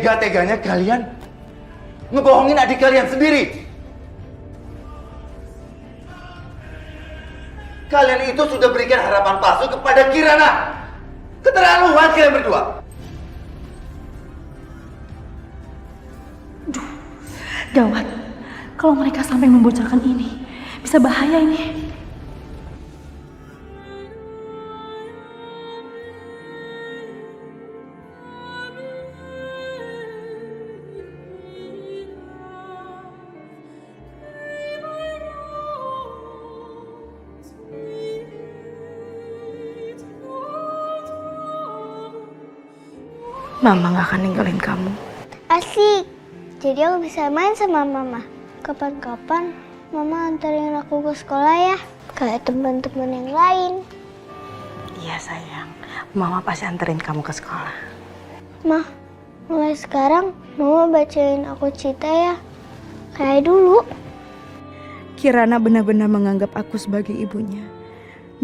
Tega-teganya kalian ngebohongin adik kalian sendiri. Kalian itu sudah berikan harapan palsu kepada Kirana. Keterlaluan kalian berdua. Duh, gawat. Kalau mereka sampai membocorkan ini, bisa bahaya ini. Mama gak akan ninggalin kamu. Asik. Jadi aku bisa main sama mama. Kapan-kapan mama anterin aku ke sekolah ya. Kayak teman-teman yang lain. Iya sayang, Mama pasti anterin kamu ke sekolah. Ma, mulai sekarang mama bacain aku cerita ya. Kayak dulu. Kirana benar-benar menganggap aku sebagai ibunya.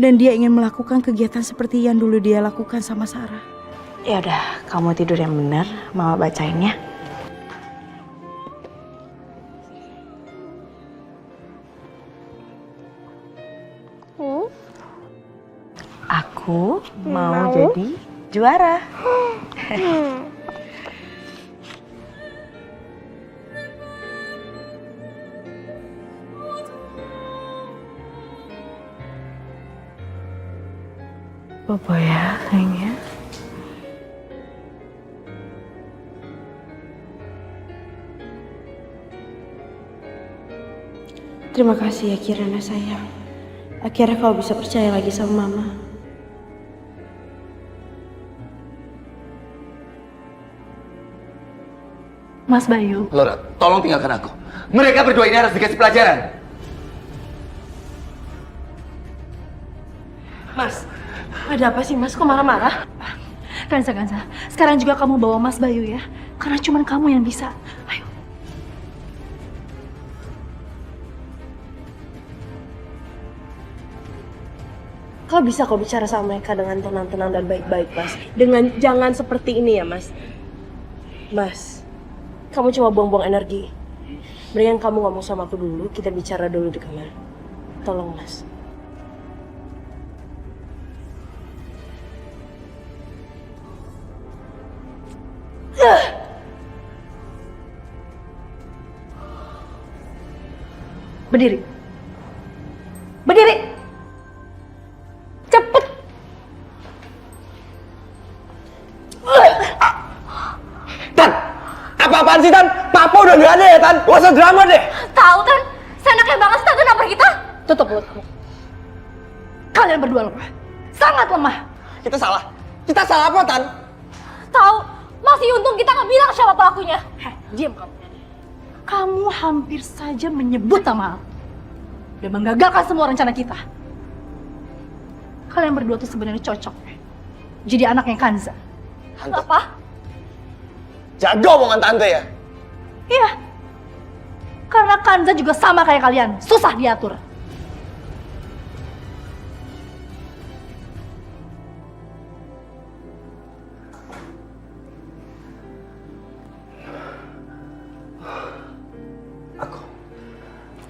Dan dia ingin melakukan kegiatan seperti yang dulu dia lakukan sama Sarah. Ya udah, kamu tidur yang benar, Mama bacain ya. Aku mau jadi juara. Bobo ya, sayangnya. Terima kasih ya Kirana sayang. Akhirnya kau bisa percaya lagi sama Mama. Mas Bayu. Laura, tolong tinggalkan aku. Mereka berdua ini harus dikasih pelajaran. Mas, ada apa sih Mas? Kok marah-marah? Gansa, sekarang juga kamu bawa Mas Bayu ya. Karena cuma kamu yang bisa. Ayo. Kau bisa kok bicara sama mereka dengan tenang-tenang dan baik-baik, Mas. Dengan jangan seperti ini ya, Mas. Mas, kamu cuma buang-buang energi. Mendingan kamu ngomong sama aku dulu, kita bicara dulu di kamar. Tolong, Mas. Berdiri. Berdiri. Cepet. Tan, apa-apaan sih Tan? Papa udah gak ada ya Tan? Gak usah drama deh. Tahu kan? Seenaknya banget sih Tante nampar kita. Tutup mulut kamu. Kalian berdua lemah. Sangat lemah. Kita salah. Kita salah apa Tan? Tahu? Masih untung kita nggak bilang siapa pelakunya. Heh, diam kamu. Kamu hampir saja menyebut nama aku dan menggagalkan semua rencana kita. Kalian berdua tuh sebenarnya cocok jadi anaknya Kanza. Apa? Jago omongan Tante ya? Iya. Karena Kanza juga sama kayak kalian, susah diatur.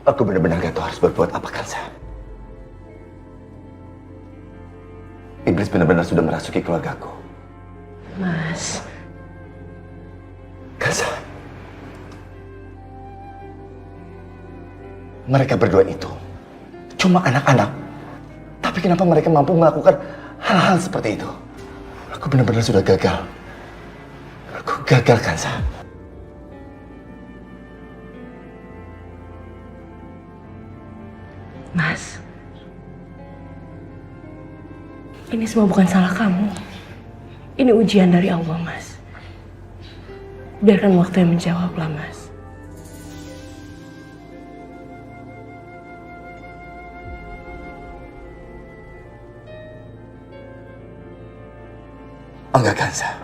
Aku benar-benar gak tahu harus berbuat apa Kanza. Iblis benar-benar sudah merasuki keluargaku. Mas. Kanza. Mereka berdua itu cuma anak-anak. Tapi kenapa mereka mampu melakukan hal-hal seperti itu? Aku benar-benar sudah gagal. Aku gagal Kanza. Mas, ini semua bukan salah kamu. Ini ujian dari Allah, Mas. Biarkan waktu yang menjawablah, Mas. Enggak Kanza.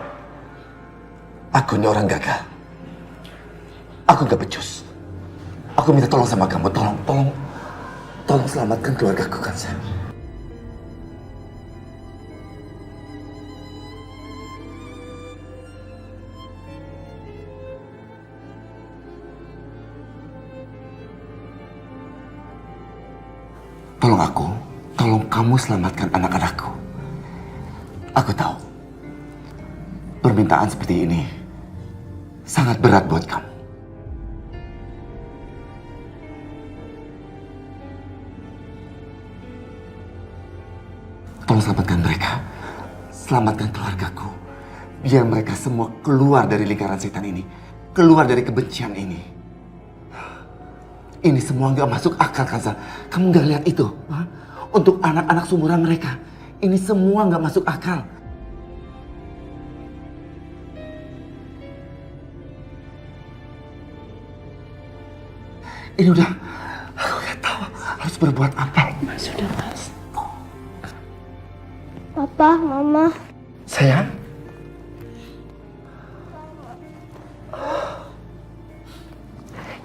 Aku ini orang gagal. Aku gak becus. Aku minta tolong sama kamu. Tolong selamatkan keluargaku, Kanza. tolong kamu selamatkan anak-anakku. Aku tahu, permintaan seperti ini sangat berat buat kamu. Tolong selamatkan mereka. Selamatkan keluargaku. Biar mereka semua keluar dari lingkaran setan ini. Keluar dari kebencian ini. Ini semua nggak masuk akal, Kansa. Kamu nggak lihat itu? Hah? Untuk anak-anak seumuran mereka. Ini semua nggak masuk akal. Ini udah, aku nggak tahu harus berbuat apa. Sudah, Mas. Papa, Mama. Sayang.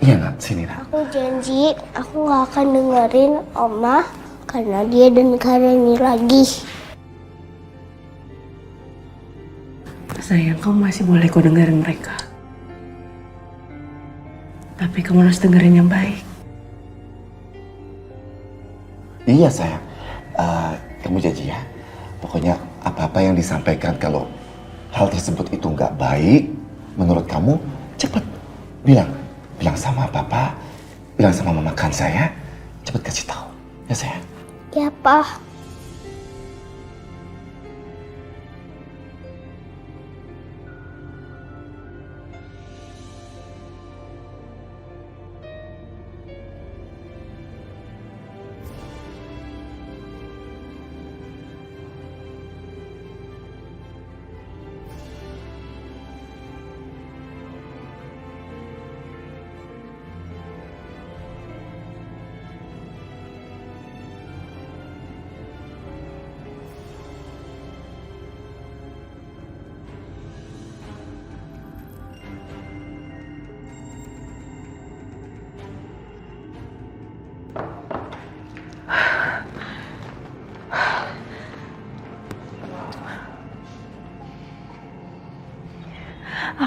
Iya nak, sini nak. Aku janji aku gak akan dengerin Oma karena dia dan Kareni lagi. Sayang, kamu masih boleh kok dengerin mereka. Tapi kamu harus dengerin yang baik. Iya sayang. Kamu janji ya. Pokoknya apa-apa yang disampaikan kalau hal tersebut itu nggak baik menurut kamu, cepet bilang sama papa, bilang sama mama Kansa ya. Cepet kasih tahu, ya sayang. Ya, Pak.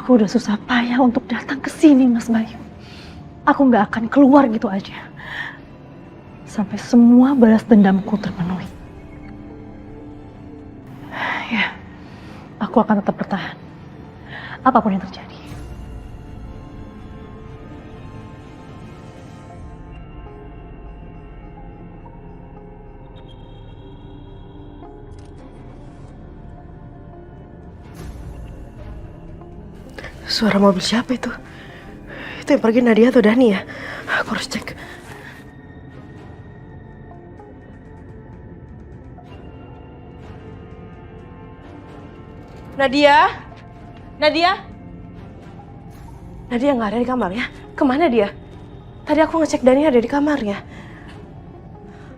Aku udah susah payah untuk datang ke sini, Mas Bayu. Aku nggak akan keluar gitu aja. Sampai semua balas dendamku terpenuhi. Ya, aku akan tetap bertahan. Apapun yang terjadi. Suara mobil siapa itu? Itu yang pergi Nadia atau Dani ya? Aku harus cek. Nadia? Nadia? Nadia nggak ada di kamarnya. Kemana dia? Tadi aku ngecek Dani ada di kamarnya.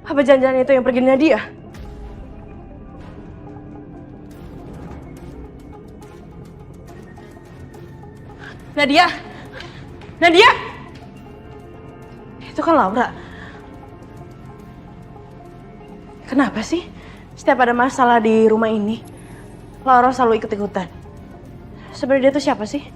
Apa jangan-jangan itu yang pergi Nadia? Nadia! Nadia! Itu kan Laura. Kenapa sih? Setiap ada masalah di rumah ini, Laura selalu ikut-ikutan. Sebenarnya dia tuh siapa sih?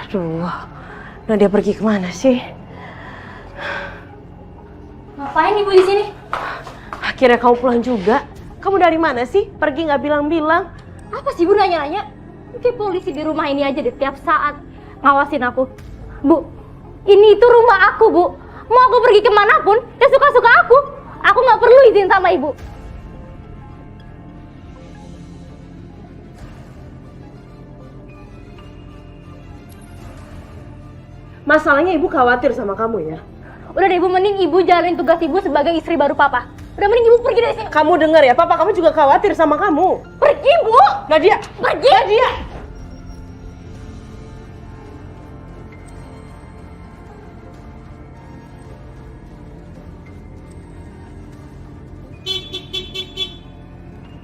Aduh. Nadia pergi kemana sih? Ngapain Ibu di sini? Akhirnya kamu pulang juga. Kamu dari mana sih? Pergi nggak bilang-bilang. Apa sih Bu nanya-nanya? Kayak polisi di rumah ini aja deh tiap saat ngawasin aku. Bu, ini itu rumah aku Bu. Mau aku pergi kemanapun, ya suka-suka aku. Aku nggak perlu izin sama Ibu. Masalahnya Ibu khawatir sama kamu ya. Udah deh Ibu, mending Ibu jalanin tugas Ibu sebagai istri baru Papa. Udah mending Ibu pergi dari sini. Kamu dengar ya, Papa kamu juga khawatir sama kamu. Pergi Bu! Nadia! Pergi! Nadia!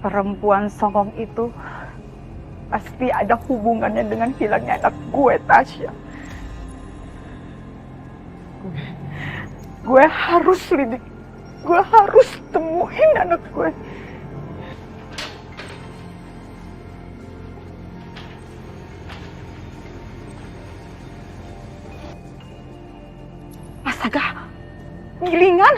Perempuan songong itu pasti ada hubungannya dengan hilangnya anak gue, Tasya. Gue harus lidik Gue harus temuin anak gue. Astaga, gilingan.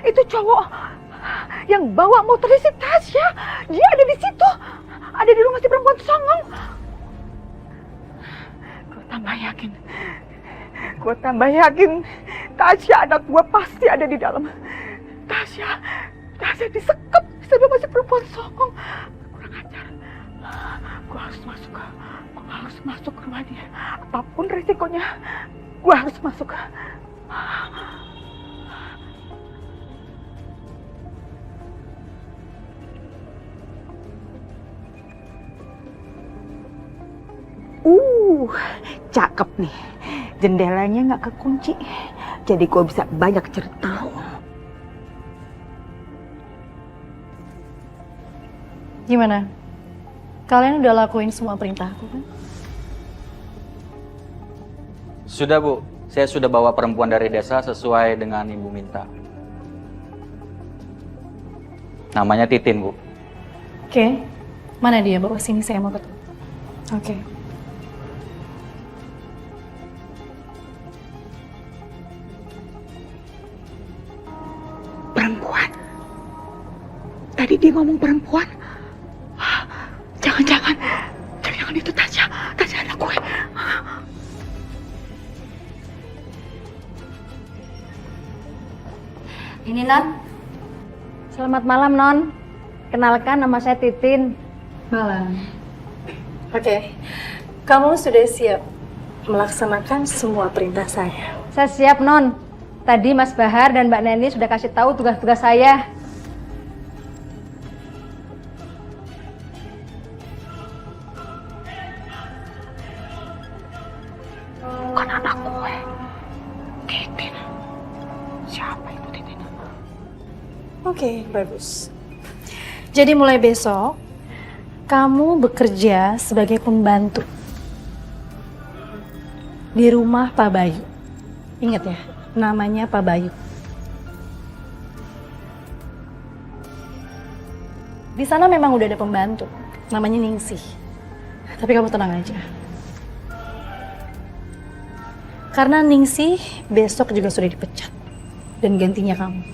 Itu cowok yang bawa motornya si Tasya. Dia ada di situ. Ada di rumah si perempuan songong. Gue tambah yakin Tasya anak gue pasti ada di dalam. Tasya disekap sama masih perempuan songong. Kurang ajar. Gue harus masuk ke rumah dia. Apapun resikonya, gue harus masuk. Cakep nih. Jendelanya nggak kekunci. Jadi gue bisa banyak cerita. Gimana? Kalian udah lakuin semua perintah aku kan? Sudah Bu, saya sudah bawa perempuan dari desa sesuai dengan Ibu minta. Namanya Titin Bu. Oke. Mana dia? Bawa sini, saya mau ketemu. Oke. Perempuan. Tadi dia ngomong perempuan. Jangan itu Tasya anak gue. Ini Non. Selamat malam Non. Kenalkan nama saya Titin. Malam. Oke. Kamu sudah siap melaksanakan semua perintah saya? Saya siap Non. Tadi Mas Bahar dan Mbak Neni sudah kasih tahu tugas-tugas saya. Bukan anak gue. Titin. Siapa itu Titin? Oke, bagus. Jadi mulai besok, kamu bekerja sebagai pembantu di rumah Pak Bayu. Ingat ya, namanya Pak Bayu. Di sana memang udah ada pembantu, namanya Ningsih. Tapi kamu tenang aja. Karena Ningsih besok juga sudah dipecat dan gantinya kamu.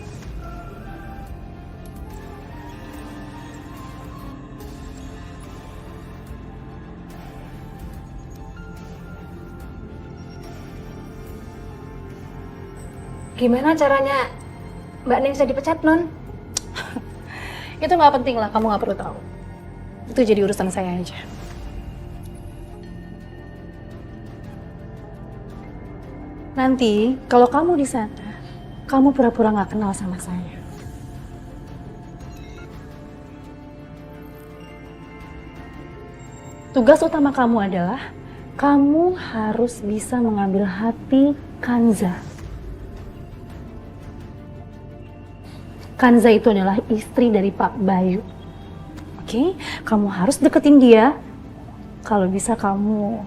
Gimana caranya Mbak Ning bisa dipecat Non? Itu nggak penting lah, kamu nggak perlu tahu. Itu jadi urusan saya aja. Nanti kalau kamu di sana, kamu pura-pura nggak kenal sama saya. Tugas utama kamu adalah kamu harus bisa mengambil hati Kanza. Kanza itu adalah istri dari Pak Bayu. Oke, kamu harus deketin dia. Kalau bisa kamu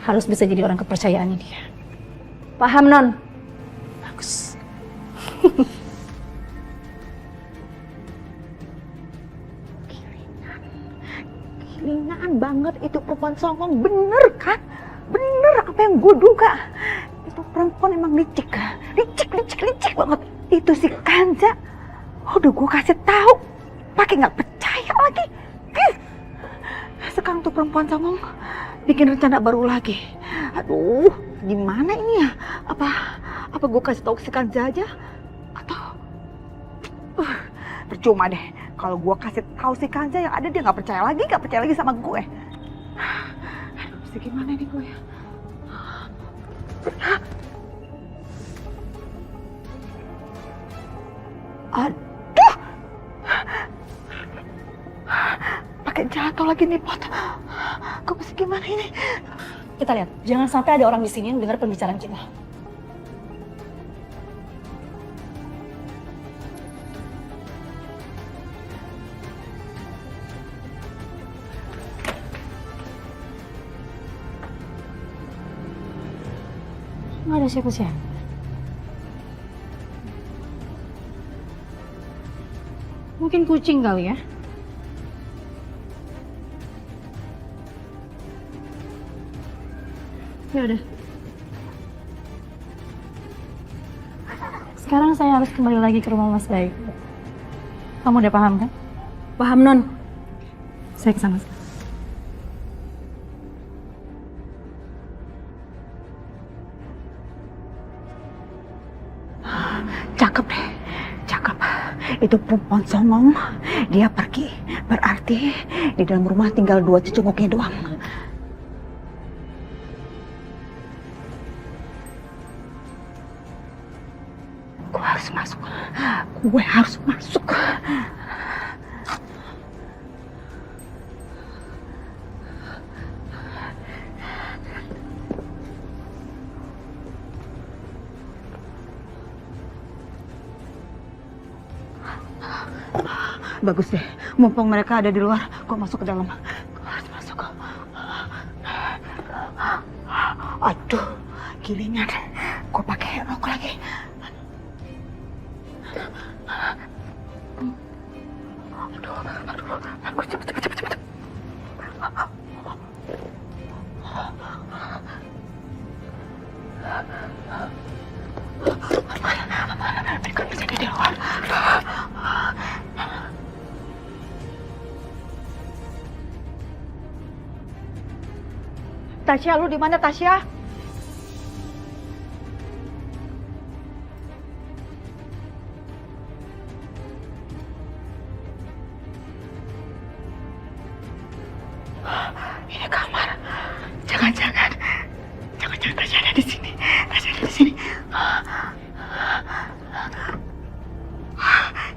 harus bisa jadi orang kepercayaannya dia. Paham Non? Bagus. Gilingan banget itu perempuan songong. Bener kan? Bener apa yang gue duga. Itu perempuan emang licik banget. Itu si Kanza. Udah gue kasih tahu, pakai nggak percaya lagi. Sekarang tuh perempuan songong bikin rencana baru lagi. Aduh, gimana ini ya? Apa gue kasih tahu si Kanza aja? Atau percuma deh. Kalau gue kasih tahu si Kanza, yang ada dia nggak percaya lagi sama gue. Aduh, mesti gimana nih gue ya? Aduh, pakai jatuh lagi nih pot. Gue mesti gimana ini? Kita lihat, jangan sampai ada orang di sini yang dengar pembicaraan kita. Nggak ada siapa-siapa. Mungkin kucing kali ya? Ya udah. Sekarang saya harus kembali lagi ke rumah Mas Bayu. Kamu udah paham kan? Paham, Non? Saya kesana sekarang. Cakep deh, cakep. Itu perempuan songong, dia pergi. Berarti di dalam rumah tinggal 2 cecunguknya doang. Gue harus masuk. Gue harus masuk. Bagus deh, mumpung mereka ada di luar, gue masuk ke dalam. Gue harus masuk. Aduh, gilingan. Gue pakai rok lagi. Aduh, cepet. Mereka bisa di luar. Tasya, lu di mana, Tasya? Ini kamar. Jangan Tasya ada di sini. Tasya ada di sini.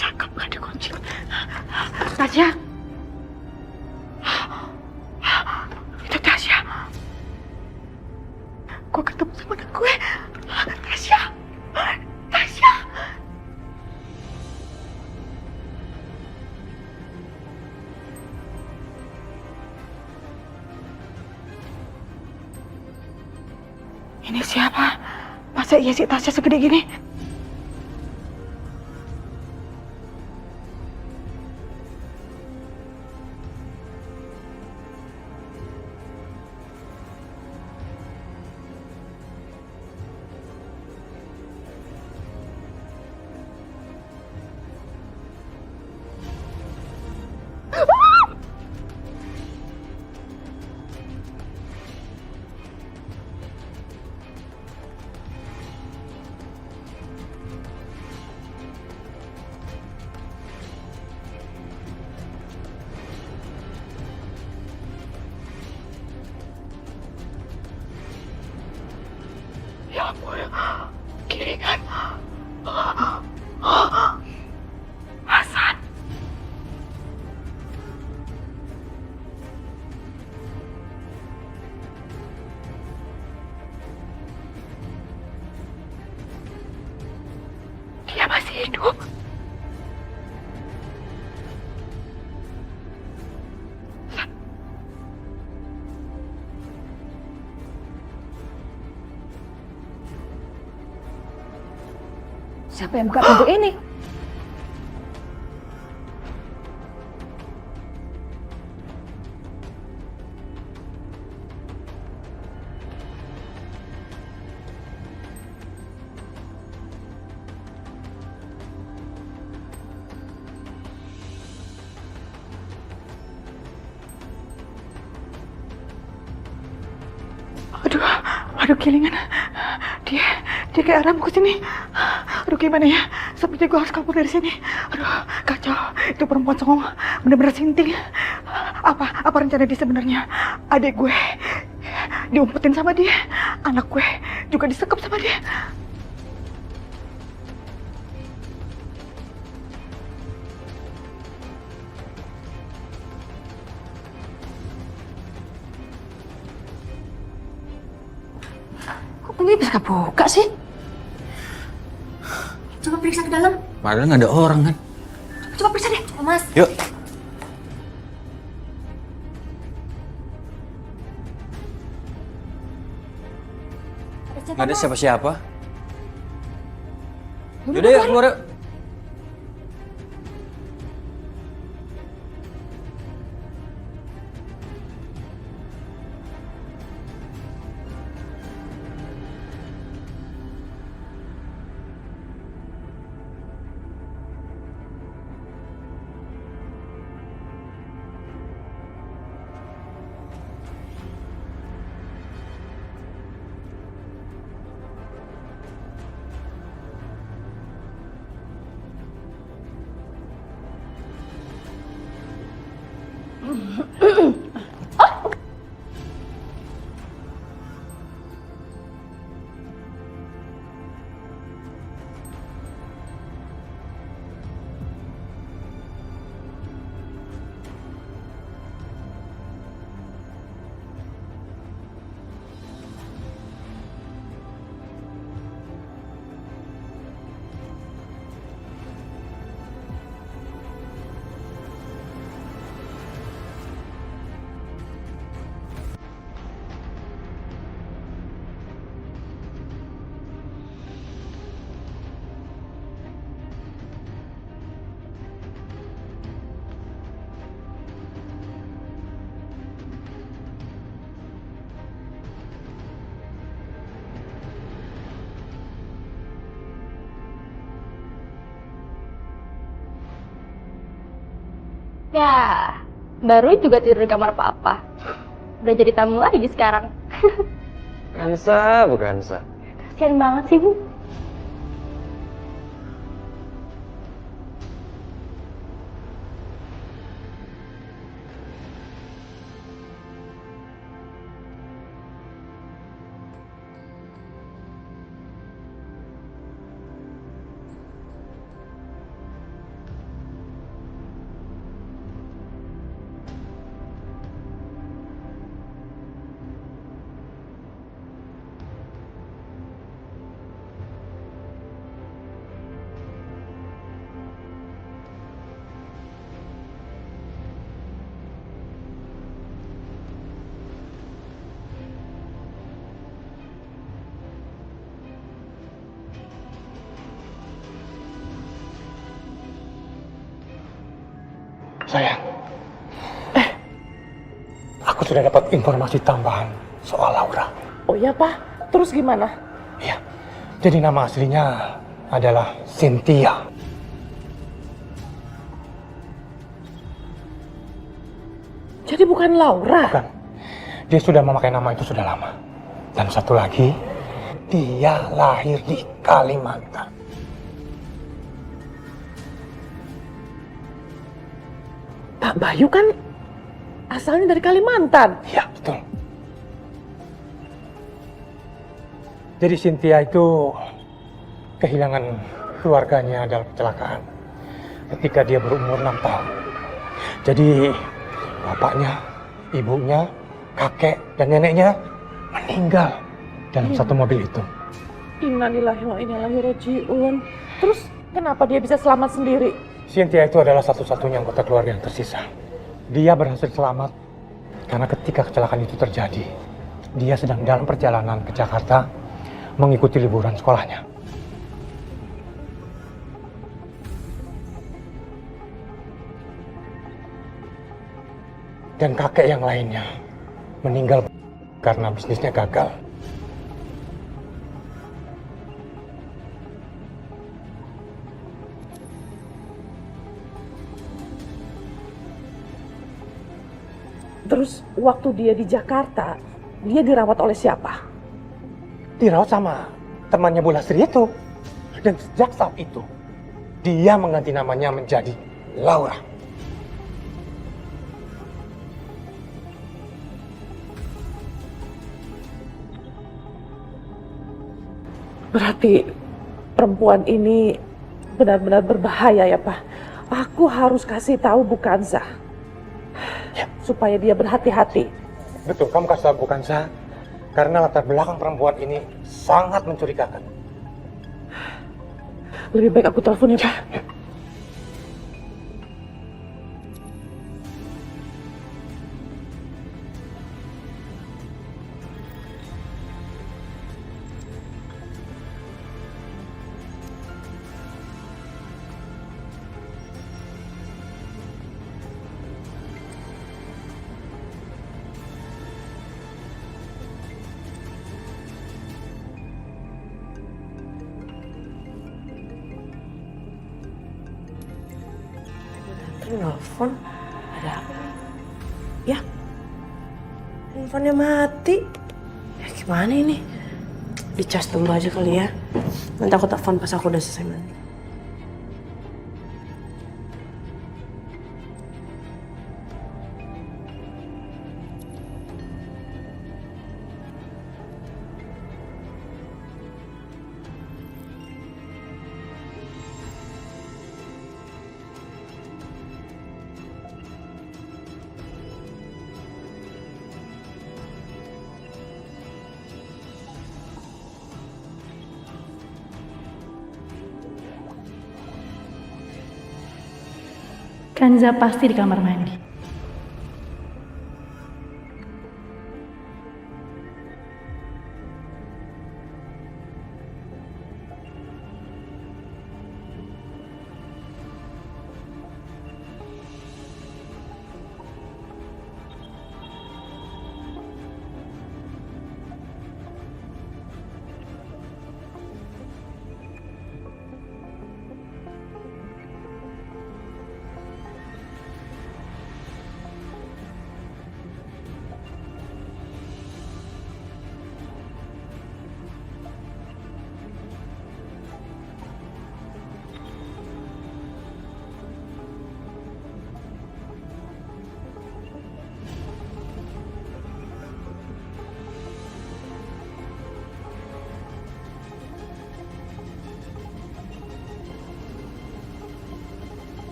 Cakep, gak dikunci. Tasya. Itu Tasya. Gue ketemu sama anak gue. Tasya. Ini siapa? Masa iya sih Tasya segede gini? Ya ampun, giringan. Hasan. Dia masih hidup. Siapa yang buka pintu ini? Aduh, gilingan. Dia kayak arah mau ke sini. Aduh, gimana ya? Seperti gue harus kabur dari sini. Aduh, kacau. Itu perempuan songong bener-bener sinting. Apa rencana dia sebenarnya? Adik gue diumpetin sama dia. Anak gue juga disekap sama dia. Kok ini bisa kebuka sih? Coba periksa ke dalam. Padahal nggak ada orang kan? Coba periksa deh, Mas. Yuk. Ada aja. Nggak ada Mas. siapa-siapa. Yaudah yuk, keluar yuk. Ya, baru juga tidur di kamar papa. Udah jadi tamu lagi sekarang. Kansa, bukan Sa. Kasian banget sih, Bu. Sayang, aku sudah dapat informasi tambahan soal Laura. Oh iya, Pak. Terus gimana? Iya, jadi nama aslinya adalah Cynthia. Jadi bukan Laura? Bukan, dia sudah memakai nama itu sudah lama. Dan satu lagi, dia lahir di Kalimantan. Pak Bayu kan asalnya dari Kalimantan. Iya, betul. Jadi Cynthia itu kehilangan keluarganya dalam kecelakaan ketika dia berumur 6 tahun. Jadi bapaknya, ibunya, kakek, dan neneknya meninggal dalam satu mobil itu. Innalillahi wa inna ilaihi raji'un. Terus kenapa dia bisa selamat sendiri? Cynthia itu adalah satu-satunya anggota keluarga yang tersisa. Dia berhasil selamat karena ketika kecelakaan itu terjadi, dia sedang dalam perjalanan ke Jakarta mengikuti liburan sekolahnya. Dan kakek yang lainnya meninggal karena bisnisnya gagal. Terus waktu dia di Jakarta, dia dirawat oleh siapa? Dirawat sama temannya Bu Lastri itu. Dan sejak saat itu, dia mengganti namanya menjadi Laura. Berarti perempuan ini benar-benar berbahaya ya, Pak. Aku harus kasih tahu Bu Kanza. Ya. Supaya dia berhati-hati. Betul, kamu kasih tahu Bu Kanza. Karena latar belakang perempuan ini sangat mencurigakan. Lebih baik aku telepon ya, Pak. Nelfon, ada apa nih? Ya, handphonenya mati. Ya gimana ini? Dicas dulu aja kali ya. Nanti aku telepon pas aku udah selesai mandi. Kanza pasti di kamar mandi.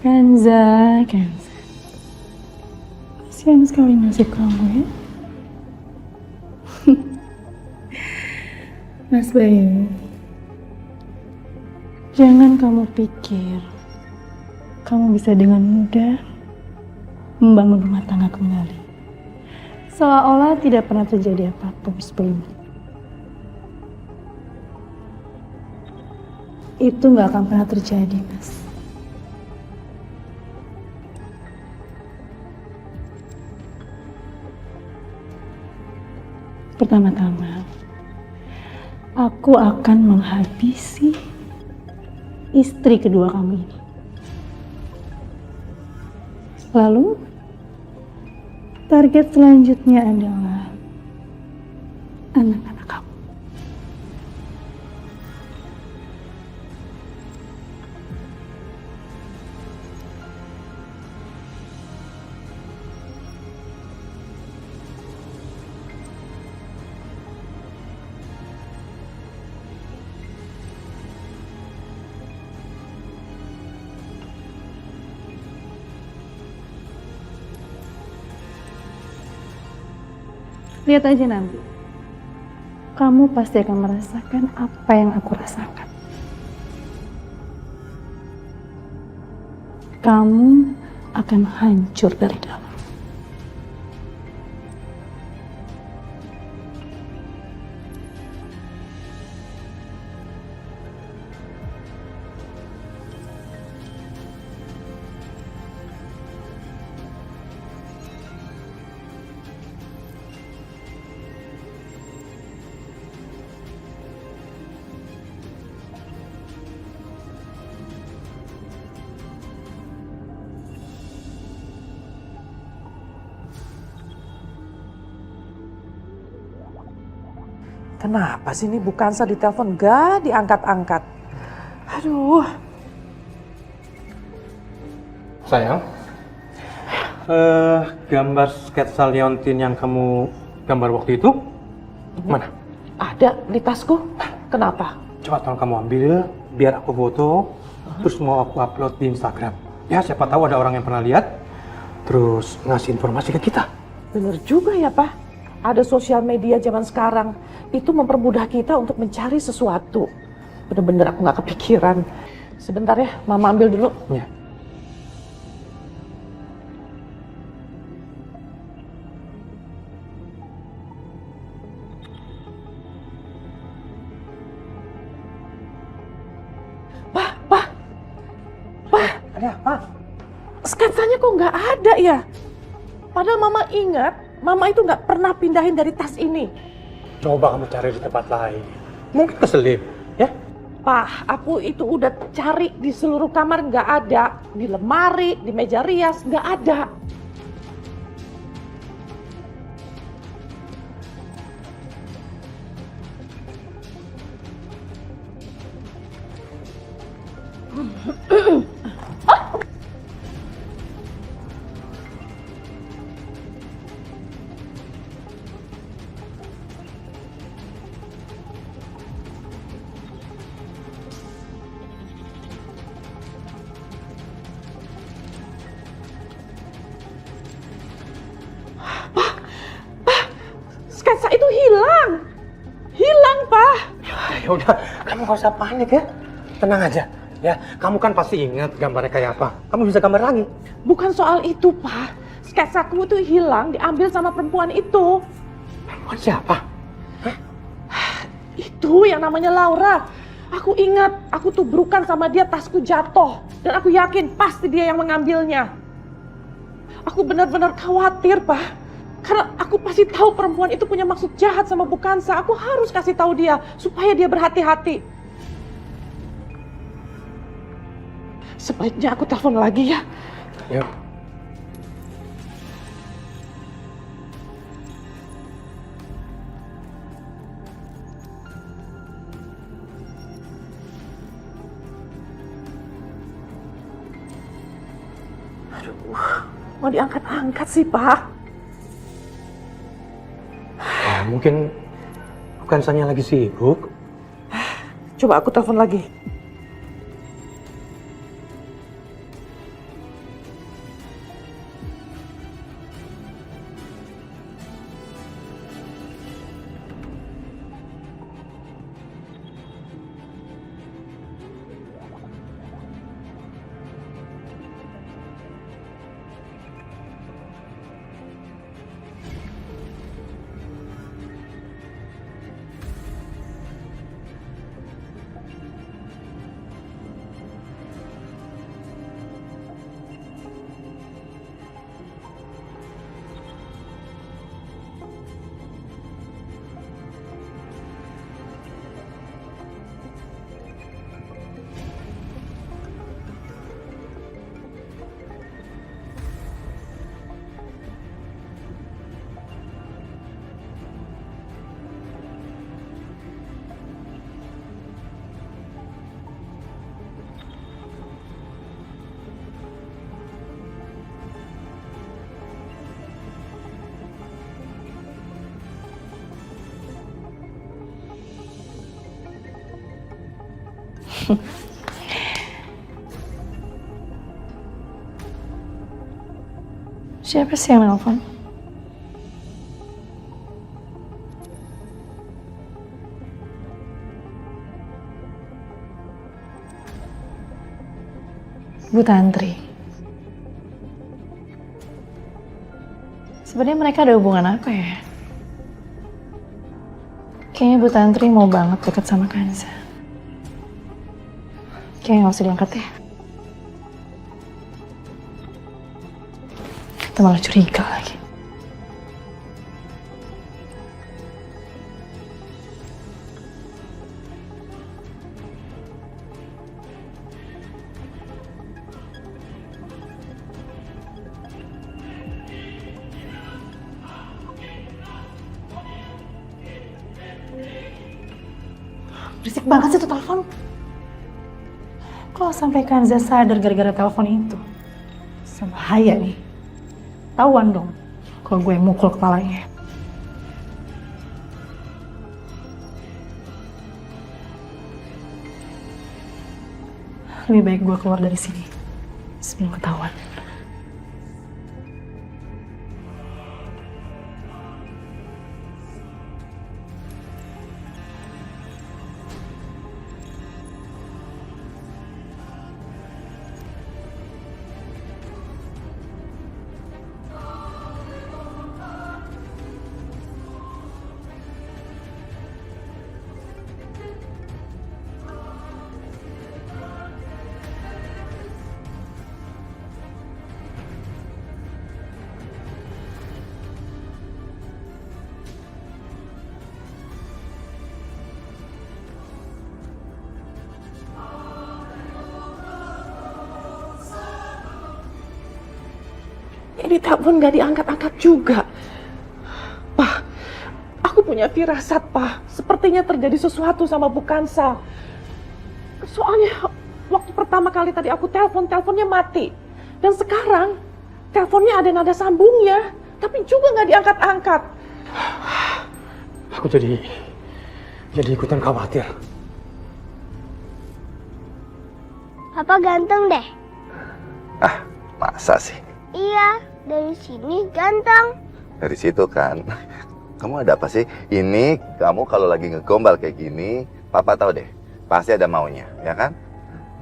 Kanza. Kasihan sekali nasib kamu ya. Mas Bayu, jangan kamu pikir kamu bisa dengan mudah membangun rumah tangga kembali. Seolah-olah tidak pernah terjadi apapun sebelumnya. Itu nggak akan pernah terjadi, Mas. Pertama-tama, aku akan menghabisi istri kedua kamu ini. Lalu, target selanjutnya adalah anak-anak kamu. Lihat aja nanti. Kamu pasti akan merasakan apa yang aku rasakan. Kamu akan hancur dari dalam. Kenapa sih ini Bu Kansa ditelepon gak diangkat-angkat? Aduh. Sayang, gambar sketsa Leontin yang kamu gambar waktu itu mana? Ada di tasku. Kenapa? Coba tolong kamu ambil, biar aku foto, terus mau aku upload di Instagram. Ya, siapa tahu ada orang yang pernah lihat, terus ngasih informasi ke kita. Bener juga ya, Pak. Ada sosial media zaman sekarang. Itu mempermudah kita untuk mencari sesuatu. Bener-bener aku nggak kepikiran. Sebentar ya, Mama ambil dulu. Ya. Pak. Ada apa? Sketsanya kok nggak ada ya? Padahal Mama ingat, Mama itu nggak pernah pindahin dari tas ini. Coba kamu cari di tempat lain. Mungkin keselip, ya? Pah, aku itu udah cari di seluruh kamar nggak ada. Di lemari, di meja rias nggak ada. Sketsa itu hilang. Hilang, Pak. Ya udah, kamu gak usah panik ya. Tenang aja. Ya, kamu kan pasti ingat gambarnya kayak apa. Kamu bisa gambar lagi. Bukan soal itu, Pak. Sketsaku itu hilang, diambil sama perempuan itu. Perempuan siapa? Itu yang namanya Laura. Aku ingat, aku tubrukan sama dia, tasku jatuh. Dan aku yakin pasti dia yang mengambilnya. Aku benar-benar khawatir, Pak. Karena aku pasti tahu perempuan itu punya maksud jahat sama Bu Kansa. Aku harus kasih tahu dia supaya dia berhati-hati. Sebaiknya aku telepon lagi ya. Yuk. Aduh, mau diangkat-angkat sih, Pak. Ya, mungkin bukan Sanya lagi sibuk. Coba aku telepon lagi. Siapa sih yang nelfon? Bu Tantri. Sebenarnya mereka ada hubungan apa ya? Kayaknya Bu Tantri mau banget deket sama Kansa. Kayaknya nggak usah diangkat ya. Kita malah curiga lagi. Berisik banget sih tuh telepon. Kalau sampai Kanza sadar gara-gara telepon itu, bahaya nih. Tawan dong kalau gue mukul kepalanya. Lebih baik gue keluar dari sini sebelum ketahuan. Ini telepon gak diangkat-angkat juga. Pak, aku punya firasat, Pak. Sepertinya terjadi sesuatu sama Bu Kansa. Soalnya waktu pertama kali tadi aku telepon, teleponnya mati. Dan sekarang teleponnya ada nada sambungnya, tapi juga gak diangkat-angkat. Aku jadi ikutan khawatir. Papa ganteng deh. Ah, masa sih? Iya, dari sini ganteng. Dari situ kan. Kamu ada apa sih? Ini kamu kalau lagi ngegombal kayak gini, papa tahu deh. Pasti ada maunya, ya kan?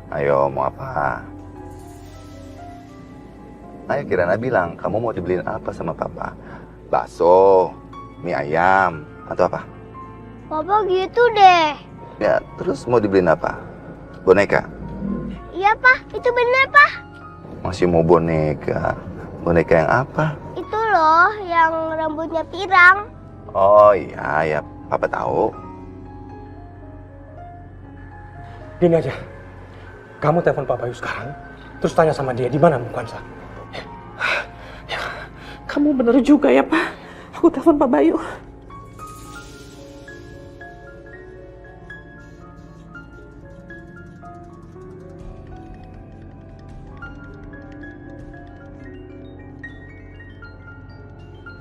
Ayo, mau apa? Ayo Kirana bilang, kamu mau dibeliin apa sama papa? Bakso, mie ayam, atau apa? Papa gitu deh. Ya, terus mau dibeliin apa? Boneka? Iya, Pak. Itu bener, Pak. Masih mau boneka? Boneka yang apa? Itu loh, yang rambutnya pirang. Oh iya, ya papa tahu. Gini aja, kamu telepon Pak Bayu sekarang, terus tanya sama dia di mana Bu Kansa. Kamu bener juga ya, Pak. Aku telepon Pak Bayu.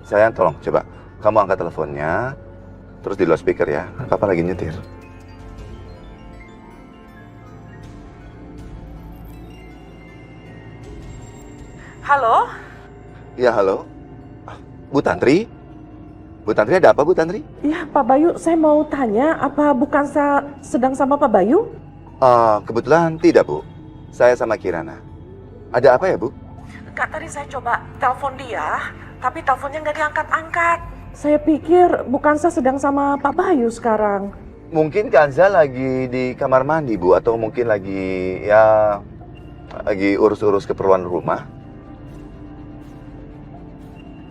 Sayang, tolong coba kamu angkat teleponnya, terus di loudspeaker ya. Papa lagi nyetir. Halo? Iya, halo. Bu Tantri? Bu Tantri ada apa, Bu Tantri? Iya, Pak Bayu, saya mau tanya, apa Bu Kansa sedang sama Pak Bayu? Kebetulan tidak, Bu. Saya sama Kirana. Ada apa ya, Bu? Kak, tadi saya coba telepon dia, tapi teleponnya nggak diangkat-angkat. Saya pikir Bu Kansa sedang sama Pak Bayu sekarang. Mungkin Kanza lagi di kamar mandi, Bu, atau mungkin lagi urus-urus keperluan rumah.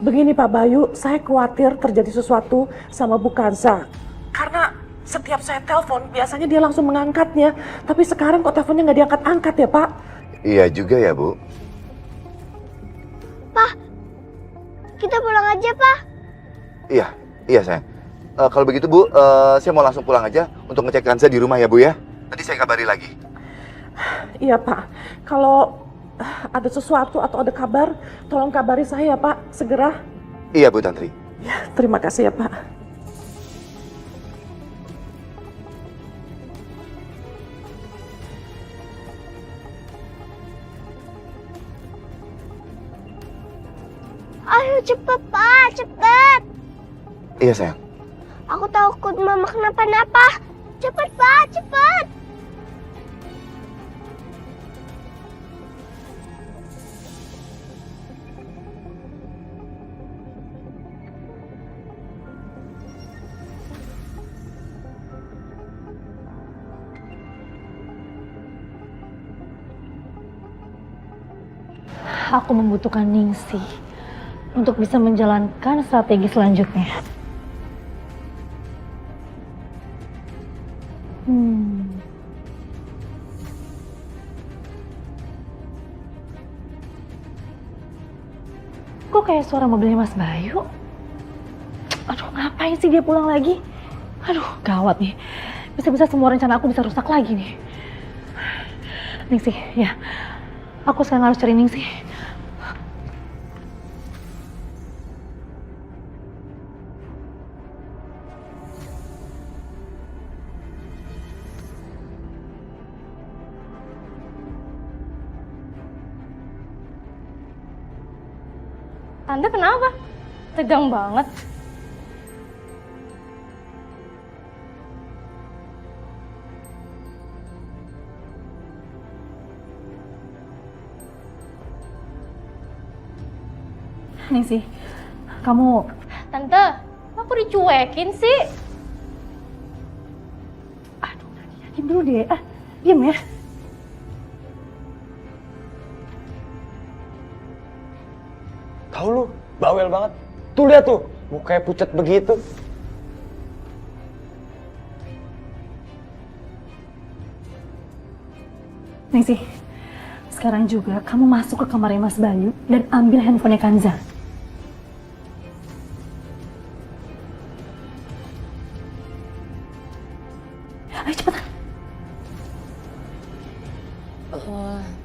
Begini Pak Bayu, saya khawatir terjadi sesuatu sama Bu Kansa. Karena setiap saya telepon, biasanya dia langsung mengangkatnya. Tapi sekarang kok teleponnya nggak diangkat-angkat ya, Pak? Iya juga ya, Bu. Pak, kita pulang aja, Pak. Iya sayang. Kalau begitu, Bu, saya mau langsung pulang aja untuk ngecek Kanza di rumah ya, Bu ya. Nanti saya kabari lagi. Iya, Pak. Kalau ada sesuatu atau ada kabar, tolong kabari saya, Pak, segera. Iya, Bu Tantri. Ya, terima kasih ya, Pak. Ayo cepet, Pak, cepet. Iya, sayang. Aku takut Mama kenapa-napa. Cepet, Pak, cepet. Aku membutuhkan Ningsih untuk bisa menjalankan strategi selanjutnya. Kok kayak suara mobilnya Mas Bayu? Aduh, ngapain sih dia pulang lagi? Aduh, gawat nih. Bisa-bisa semua rencana aku bisa rusak lagi nih. Ningsih, ya. Aku sekarang harus cari Ningsih. Tante kenapa? Tegang banget. Ningsih, kamu... Tante, aku dicuekin sih. Aduh, diam dulu deh. Diam ya. Tahu lu, bawel banget. Tuh lihat tuh, mukanya pucat begitu. Ningsih, Sekarang juga kamu masuk ke kamarnya Mas Bayu dan ambil handphonenya Kanza. Ayo cepetan.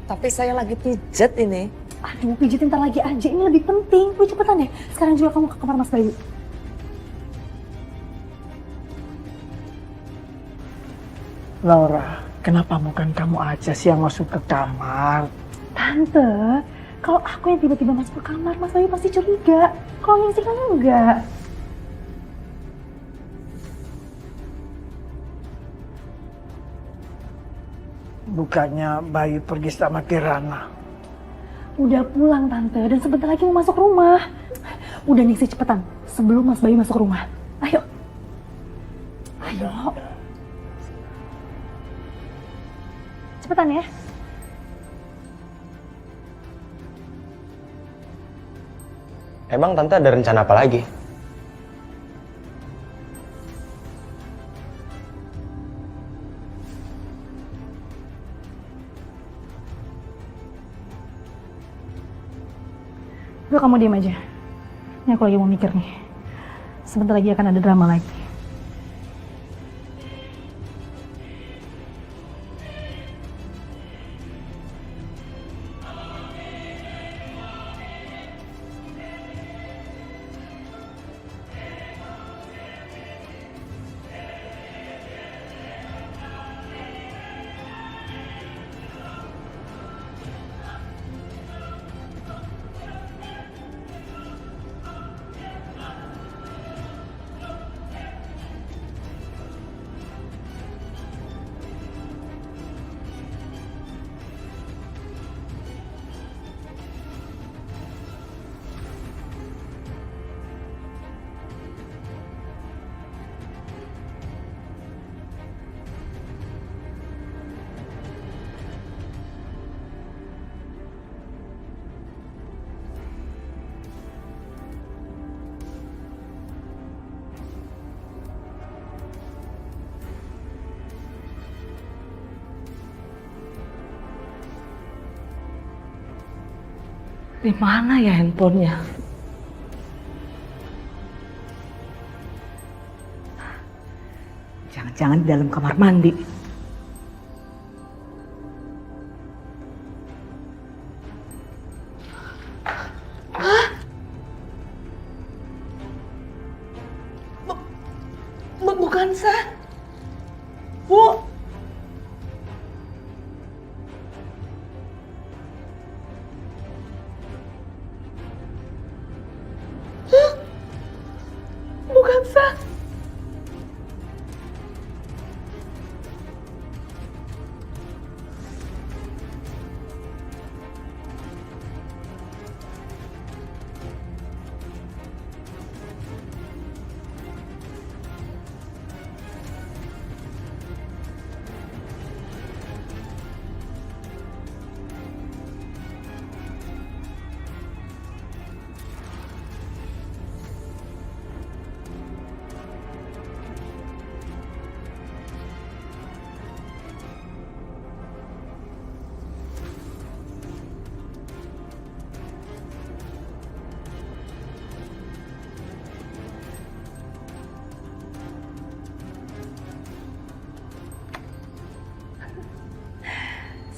Tapi saya lagi pijet ini. Aduh, pijitin ntar lagi aja. Ini lebih penting. Udah cepetan ya. Sekarang juga kamu ke kamar Mas Bayu. Laura, kenapa bukan kamu aja sih yang masuk ke kamar? Tante, kalau aku yang tiba-tiba masuk ke kamar, Mas Bayu pasti curiga. Kalau Ningsih kan enggak. Bukannya Bayu pergi sama Kirana. Udah pulang Tante, dan sebentar lagi mau masuk rumah. Udah Ningsih cepetan, sebelum Mas Bayu masuk rumah. Ayo. Ayo. Cepetan ya. Emang tante ada rencana apa lagi? Udah kamu diam aja. Ini aku lagi mau mikir nih. Sebentar lagi akan ada drama lagi. Di mana ya handphonenya? Jangan-jangan di dalam kamar mandi. Hah? Bukan sah. Bu. Bukan sah.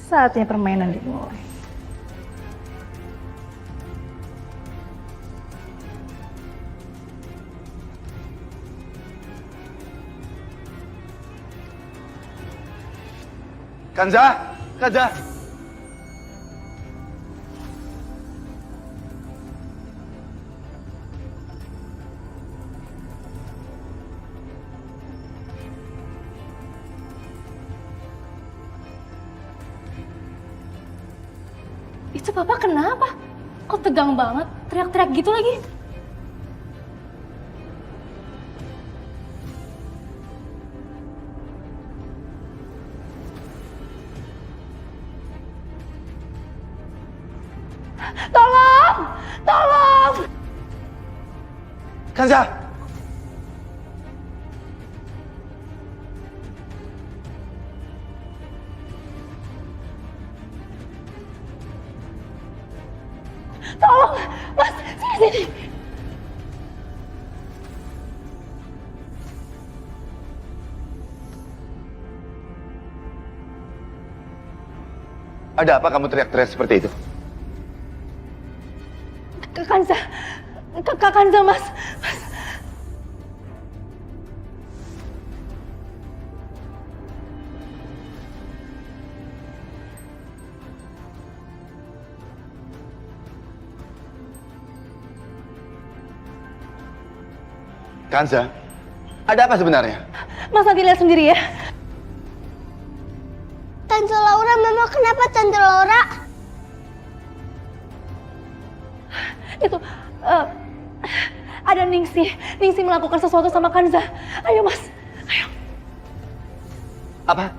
Saatnya permainan dimulai. Kanza, Kanza. Itu Papa kenapa? Kok tegang banget? Teriak-teriak gitu lagi? Tolong! Tolong! Kanza. Mas, sini. Ada apa kamu teriak-teriak seperti itu? Kak Kanza, Mas. Kanza, ada apa sebenarnya? Mas nanti lihat sendiri ya. Tante Laura, Mama kenapa Tante Laura? Itu ada Ningsih melakukan sesuatu sama Kanza. Ayo Mas, ayo. Apa?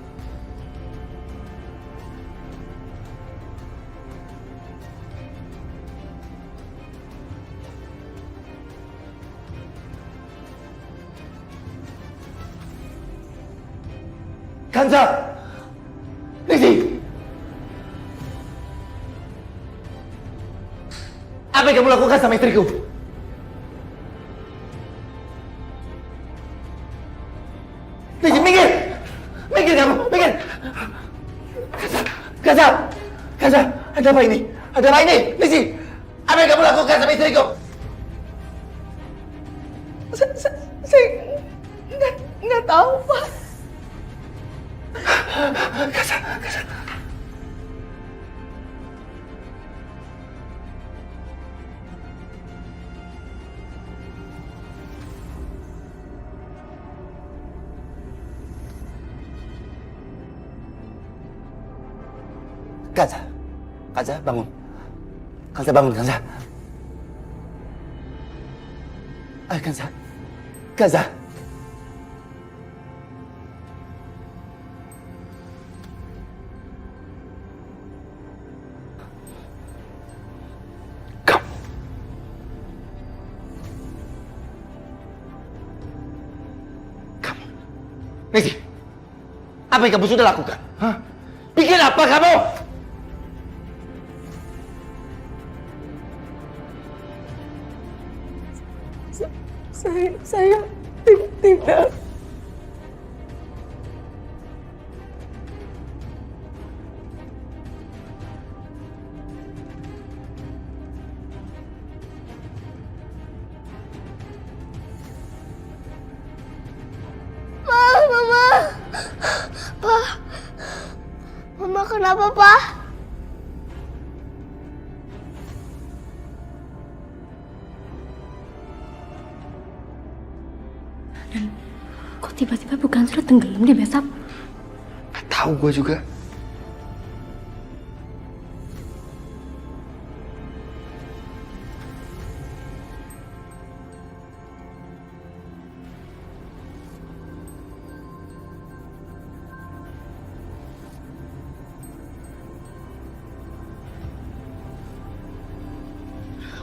Kanza! Ningsih! Apa yang kamu lakukan sama istriku? Ningsih, minggir! Minggir kamu, minggir! Kanza, ada apa ini? Ada apa ini? Ningsih, apa yang kamu lakukan sama istriku? Saya nggak tahu, Pak. Kanza. Kanza, bangun. Kanza, bangun, Kanza. Ayo, Kanza. Kamu. Ningsih, apa yang kamu sudah lakukan? Hah? Bikin apa kamu? Saya tidak. Mama. Pa. Mama kenapa, Pa? Kok tiba-tiba bukan sudah tenggelam di besap? Gak tahu gue juga.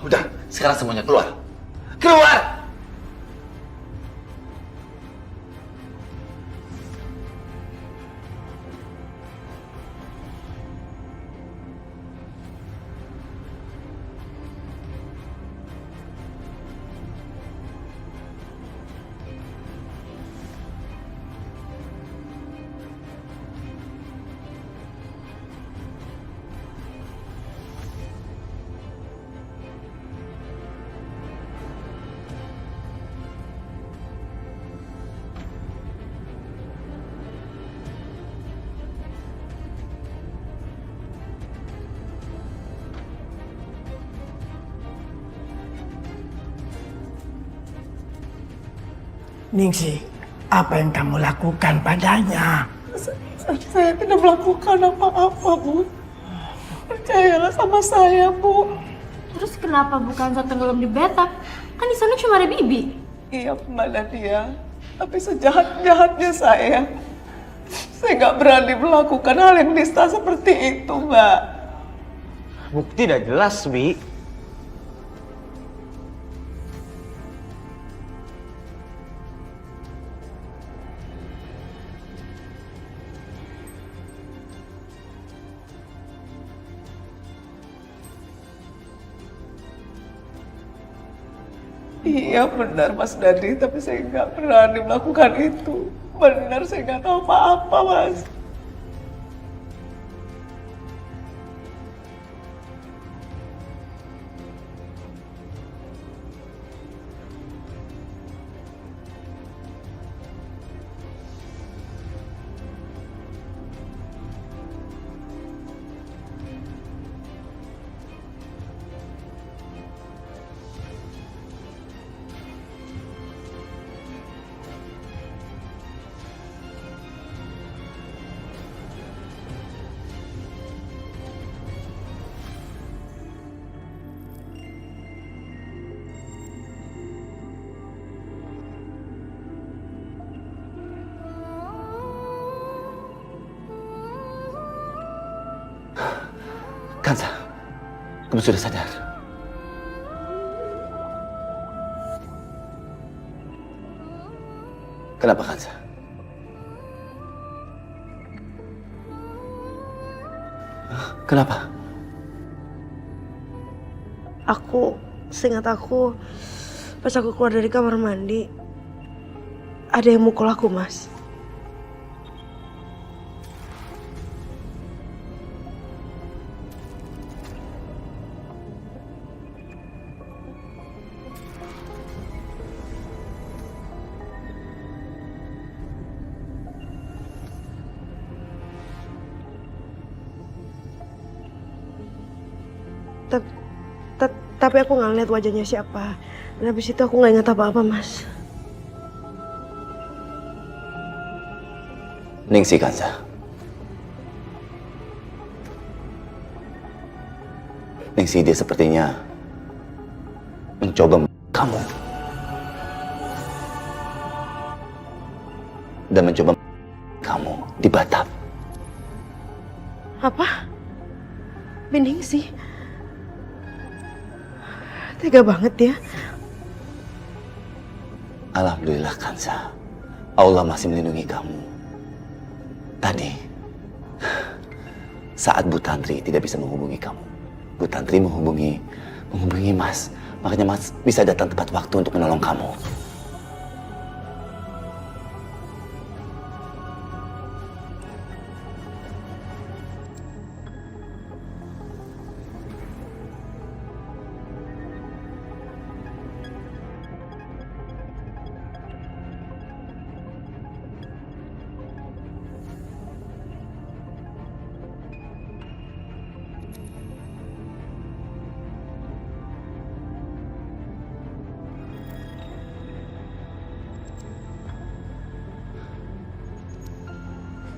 Udah, sekarang semuanya keluar. Keluar! Ningsih, apa yang kamu lakukan padanya? Saya tidak melakukan apa-apa, Bu. Percayalah sama saya, Bu. Terus kenapa bukan saat tenggelam di bathtub? Kan di sana cuma ada Bibi. Iya, Mbak Nadia. Tapi sejahat-jahatnya saya nggak berani melakukan hal yang nista seperti itu, Mbak. Bukti udah jelas, Bi. Iya benar Mas Dadi, tapi saya nggak berani melakukan itu. Benar, saya nggak tahu apa-apa Mas. Kansa, kamu sudah sadar? Kenapa Kansa? Kenapa? Seingat aku, pas aku keluar dari kamar mandi, ada yang mukul aku, Mas. Tapi aku nggak lihat wajahnya siapa. Dan habis itu aku nggak ingat apa-apa, Mas. Ningsih Kansa. Ningsih, dia sepertinya mencoba kamu. Dan mencoba kamu di Batam. Apa? Bening sih. Tega banget ya. Alhamdulillah Kansa, Allah masih melindungi kamu. Tadi, saat Bu Tantri tidak bisa menghubungi kamu, Bu Tantri menghubungi Mas. Makanya Mas bisa datang tepat waktu untuk menolong kamu.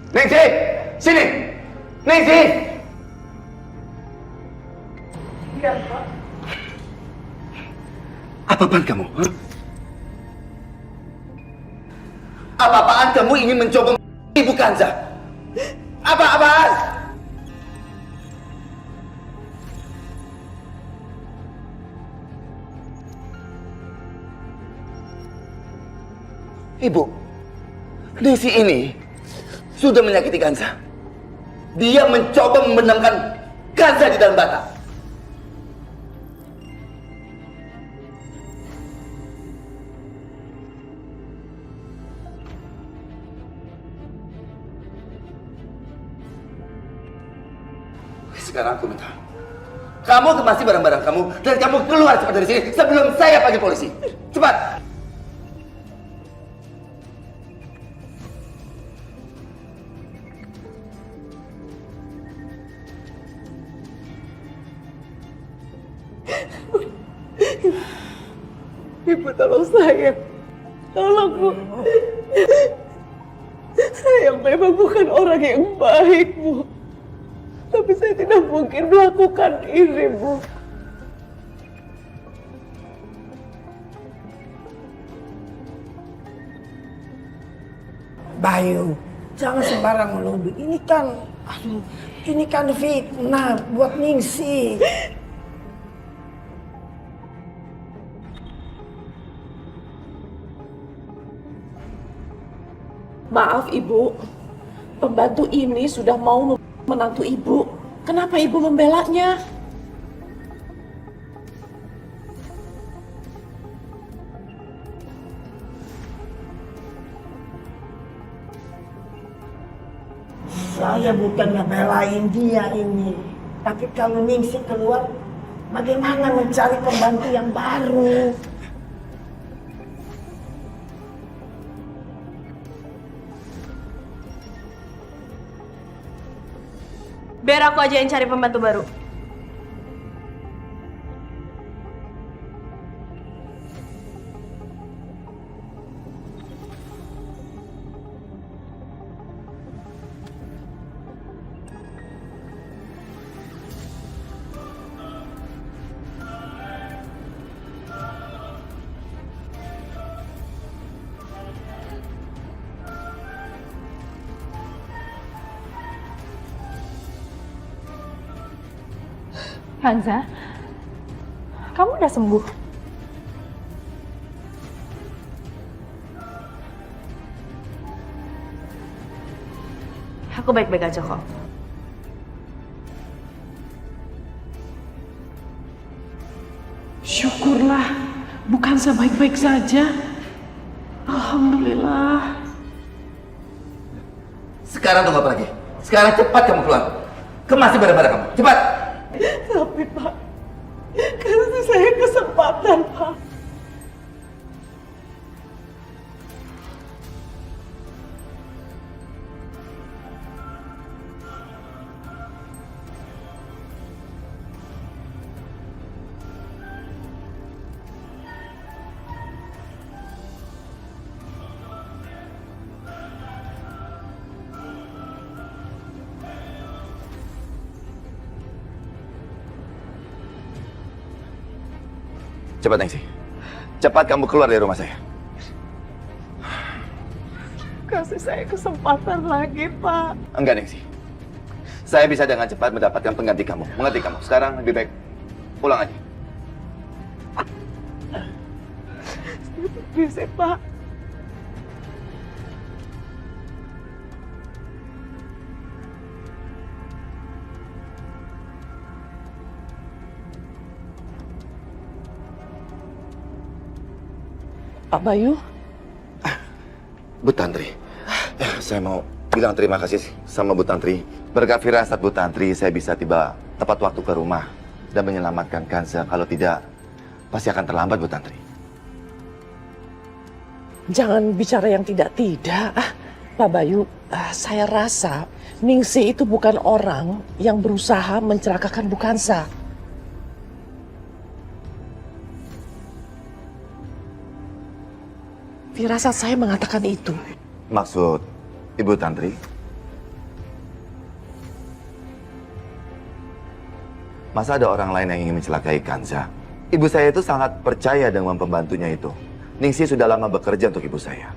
Ningsih! Sini! Ningsih! Iya, Pak. Apa-apaan kamu? Huh? Apa-apaan kamu ingin mencoba Ibu Kansa? Apa-apaan? Ibu, Ningsih ini sudah menyakiti Kansa. Dia mencoba membenamkan Kansa di dalam bata. Sekarang aku minta kamu kemasi barang-barang kamu dan kamu keluar cepat dari sini sebelum saya panggil polisi. Cepat! Ibu tolong saya. Tolong, Bu. Saya memang bukan orang yang baik, Bu. Tapi saya tidak mungkin melakukan ini, Bu. Bayu, jangan sembarang menuduh. Ini kan fitnah buat Ningsih. Maaf, Ibu. Pembantu ini sudah mau menantu Ibu. Kenapa Ibu membelanya? Saya bukan ngebelain dia ini. Tapi kalau Ningsih keluar, bagaimana mencari pembantu yang baru? Biar aku aja yang cari pembantu baru. Hansa, kamu udah sembuh? Aku baik-baik aja kok. Syukurlah, bukan sebaik-baik saja. Alhamdulillah. Sekarang tunggu apa lagi? Sekarang cepat kamu keluar. Kemasi barang-barang kamu. Cepat. Tapi Pak, kasih saya kesempatan Pak. Cepat, Ningsih. Cepat kamu keluar dari rumah saya. Kasih saya kesempatan lagi Pak. Enggak, Ningsih. Saya bisa dengan cepat mendapatkan pengganti kamu. Mengerti kamu? Sekarang lebih baik pulang aja. Bisa Pak. Pak Bayu? Bu Tantri, saya mau bilang terima kasih sama Bu Tantri. Berkat firasat Bu Tantri, saya bisa tiba tepat waktu ke rumah dan menyelamatkan Kanza. Kalau tidak, pasti akan terlambat Bu Tantri. Jangan bicara yang tidak-tidak. Pak Bayu, saya rasa Ningsih itu bukan orang yang berusaha mencelakakan Bu Kanza. Firasat saya mengatakan itu. Maksud Ibu Tantri? Masa ada orang lain yang ingin mencelakai Kanza? Ibu saya itu sangat percaya dengan pembantunya itu. Ningsih sudah lama bekerja untuk ibu saya.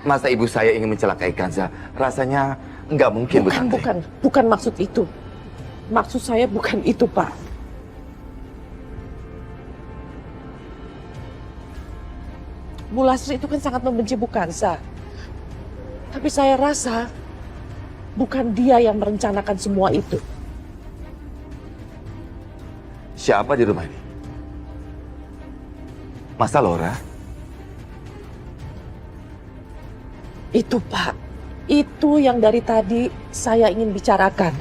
Masa ibu saya ingin mencelakai Kanza? Rasanya nggak mungkin, Bu Tantri. Bukan maksud itu. Maksud saya bukan itu, Pak. Bu Lasri itu kan sangat membenci Bu Kanza. Tapi saya rasa bukan dia yang merencanakan semua itu. Siapa di rumah ini? Masa Laura? Itu, Pak. Itu yang dari tadi saya ingin bicarakan.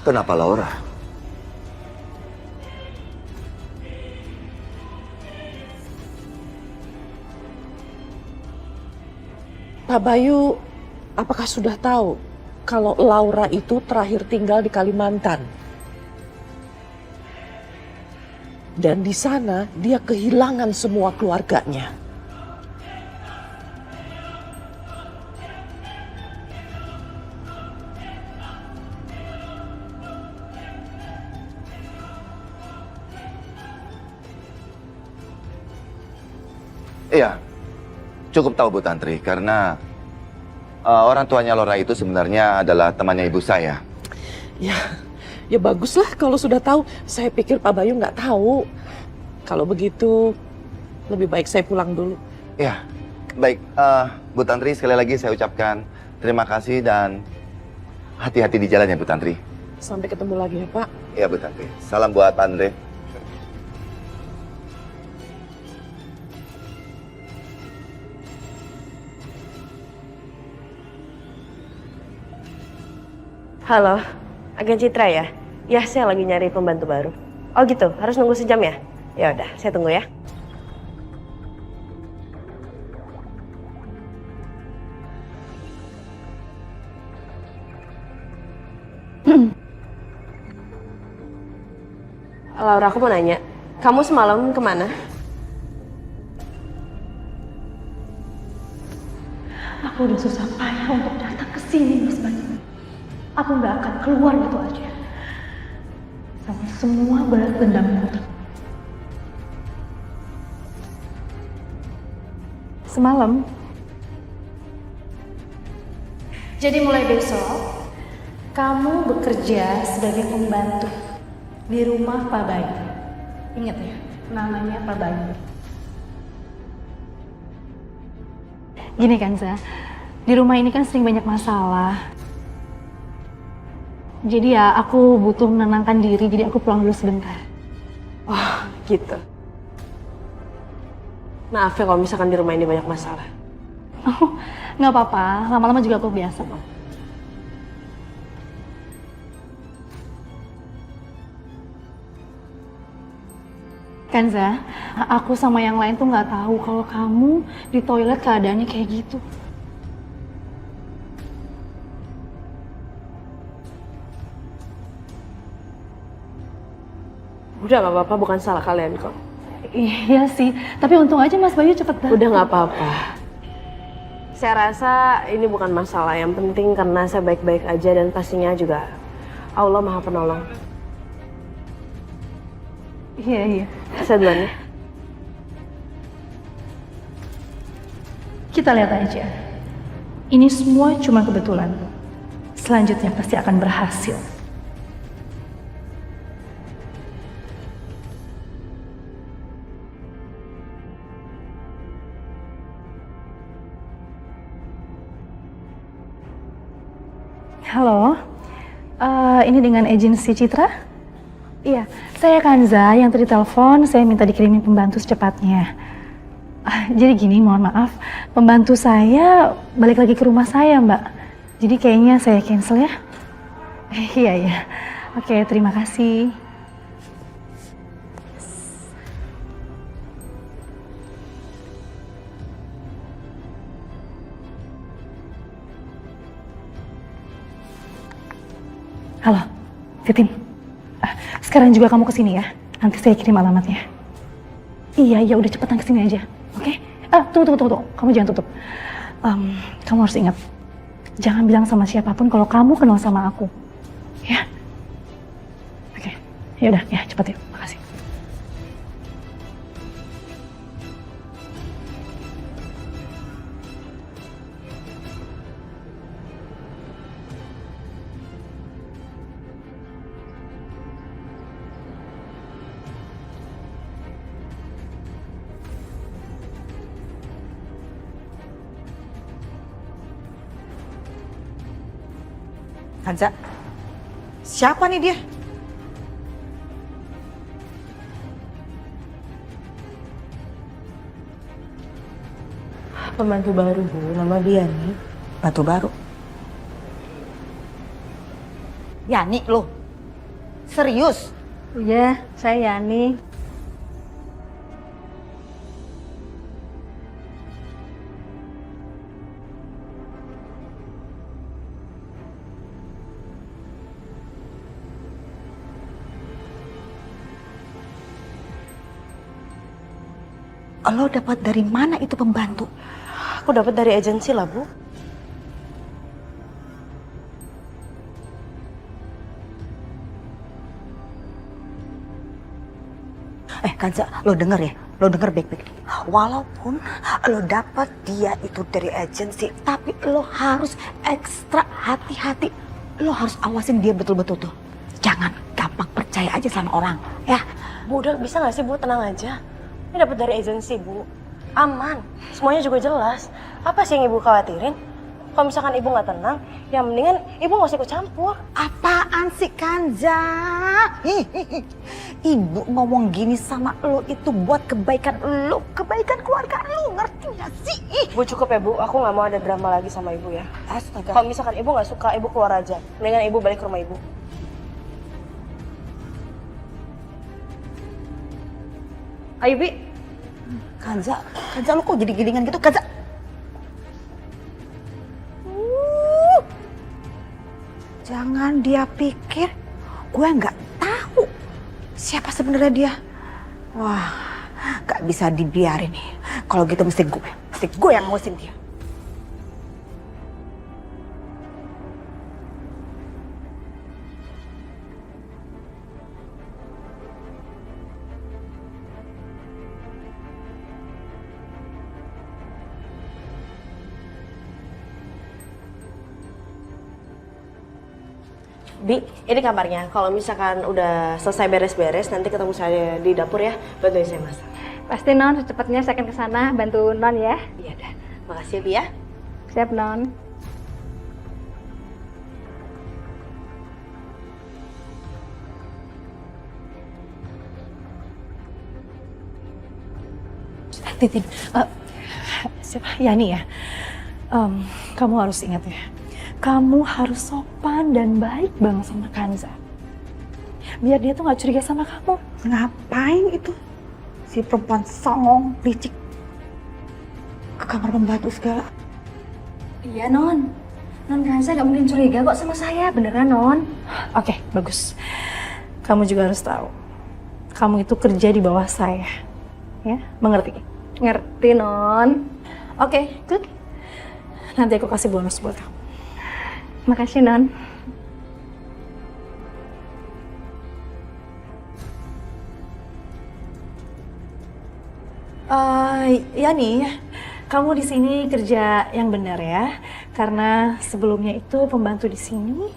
Kenapa Laura? Pak Bayu, apakah sudah tahu kalau Laura itu terakhir tinggal di Kalimantan? Dan di sana dia kehilangan semua keluarganya. Iya, cukup tahu Bu Tantri, karena orang tuanya Laura itu sebenarnya adalah temannya ibu saya. Ya baguslah kalau sudah tahu. Saya pikir Pak Bayu nggak tahu. Kalau begitu, lebih baik saya pulang dulu. Ya, baik. Bu Tantri, sekali lagi saya ucapkan terima kasih dan hati-hati di jalan ya Bu Tantri. Sampai ketemu lagi ya Pak. Iya Bu Tantri. Salam buat Pak Andre. Halo, agen Citra ya? Ya, saya lagi nyari pembantu baru. Oh gitu, harus nunggu sejam ya? Ya udah, saya tunggu ya. Laura, aku mau nanya, kamu semalam kemana? Aku udah susah payah untuk datang ke sini, Mas Bayu. Aku nggak akan keluar gitu aja. Sama semua balas dendamku. Semalam. Jadi mulai besok, kamu bekerja sebagai pembantu di rumah Pak Bayu. Ingat ya, namanya Pak Bayu. Gini kan, Za, di rumah ini kan sering banyak masalah. Jadi ya aku butuh menenangkan diri, jadi aku pulang dulu sebentar. Oh, gitu. Maaf ya kalau misalkan di rumah ini banyak masalah. Oh, nggak apa-apa, lama-lama juga aku biasa kok. Kanza, aku sama yang lain tuh nggak tahu kalau kamu di toilet keadaannya kayak gitu. Udah gak apa-apa, bukan salah kalian kok. Iya sih, tapi untung aja Mas Bayu cepet datang. Udah gak apa-apa. Saya rasa ini bukan masalah, yang penting karena saya baik-baik aja dan pastinya juga Allah Maha Penolong. Iya. Saya duluan ya. Kita lihat aja. Ini semua cuma kebetulan. Selanjutnya pasti akan berhasil. Halo, ini dengan agensi Citra? Iya, saya Kanza yang tadi telepon, saya minta dikirimin pembantu secepatnya. Jadi gini, mohon maaf, pembantu saya balik lagi ke rumah saya, Mbak. Jadi kayaknya saya cancel ya. Iya. Oke, terima kasih. Halo, Titin. Sekarang juga kamu kesini ya. Nanti saya kirim alamatnya. Iya, udah cepetan kesini aja. Oke? Tunggu. Kamu jangan tutup. Kamu harus ingat. Jangan bilang sama siapapun kalau kamu kenal sama aku. Ya? Oke. Ya udah, ya cepat yuk. Makasih. Kanza, siapa nih dia? Pembantu baru, Bu. Nama dia nih. Batu baru. Yani lo? Serius? Iya, saya Yani. Lo dapat dari mana itu pembantu? Aku dapat dari agensi lah, Bu. Kanza, lo denger ya? Lo denger baik-baik. Walaupun lo dapat dia itu dari agensi, tapi lo harus ekstra hati-hati. Lo harus awasin dia betul-betul tuh. Jangan gampang percaya aja sama orang, ya. Bu, udah bisa nggak sih, Bu? Tenang aja. Ini dapat dari agensi, Bu. Aman. Semuanya juga jelas. Apa sih yang Ibu khawatirin? Kalau misalkan ibu nggak tenang, ya mendingan ibu nggak usah ikut campur. Apaan sih Kanza? Ibu ngomong gini sama lo itu buat kebaikan lo, kebaikan keluarga lo, ngerti gak sih? Bu cukup ya Bu, aku nggak mau ada drama lagi sama ibu ya. Astaga. Kalau misalkan ibu nggak suka, ibu keluar aja. Mendingan ibu balik ke rumah ibu. Ayo Bi. Kanza lo kok jadi gilingan gitu, Kanza? Jangan dia pikir gue nggak tahu siapa sebenarnya dia. Wah, nggak bisa dibiarin nih. Kalau gitu mesti gue yang ngurusin dia. Bi, ini kamarnya. Kalau misalkan udah selesai beres-beres, nanti ketemu saya di dapur ya. Bantuin saya masak. Pasti Non, secepatnya saya akan ke sana bantu Non ya. Iya dah. Makasih ya Bi ya. Siap Non. Titin, Yani ya, kamu harus ingat ya, kamu harus sopan dan baik banget sama Kanza. Biar dia tuh gak curiga sama kamu. Ngapain itu si perempuan songong licik ke kamar pembantu segala? Iya Non. Non Kanza gak mungkin curiga kok sama saya, beneran Non. Oke, bagus. Kamu juga harus tahu, kamu itu kerja di bawah saya, ya, mengerti? Ngerti Non. Oke, good. Nanti aku kasih bonus buat kamu. Makasih Non. Yani, kamu di sini kerja yang benar ya, karena sebelumnya itu pembantu di sini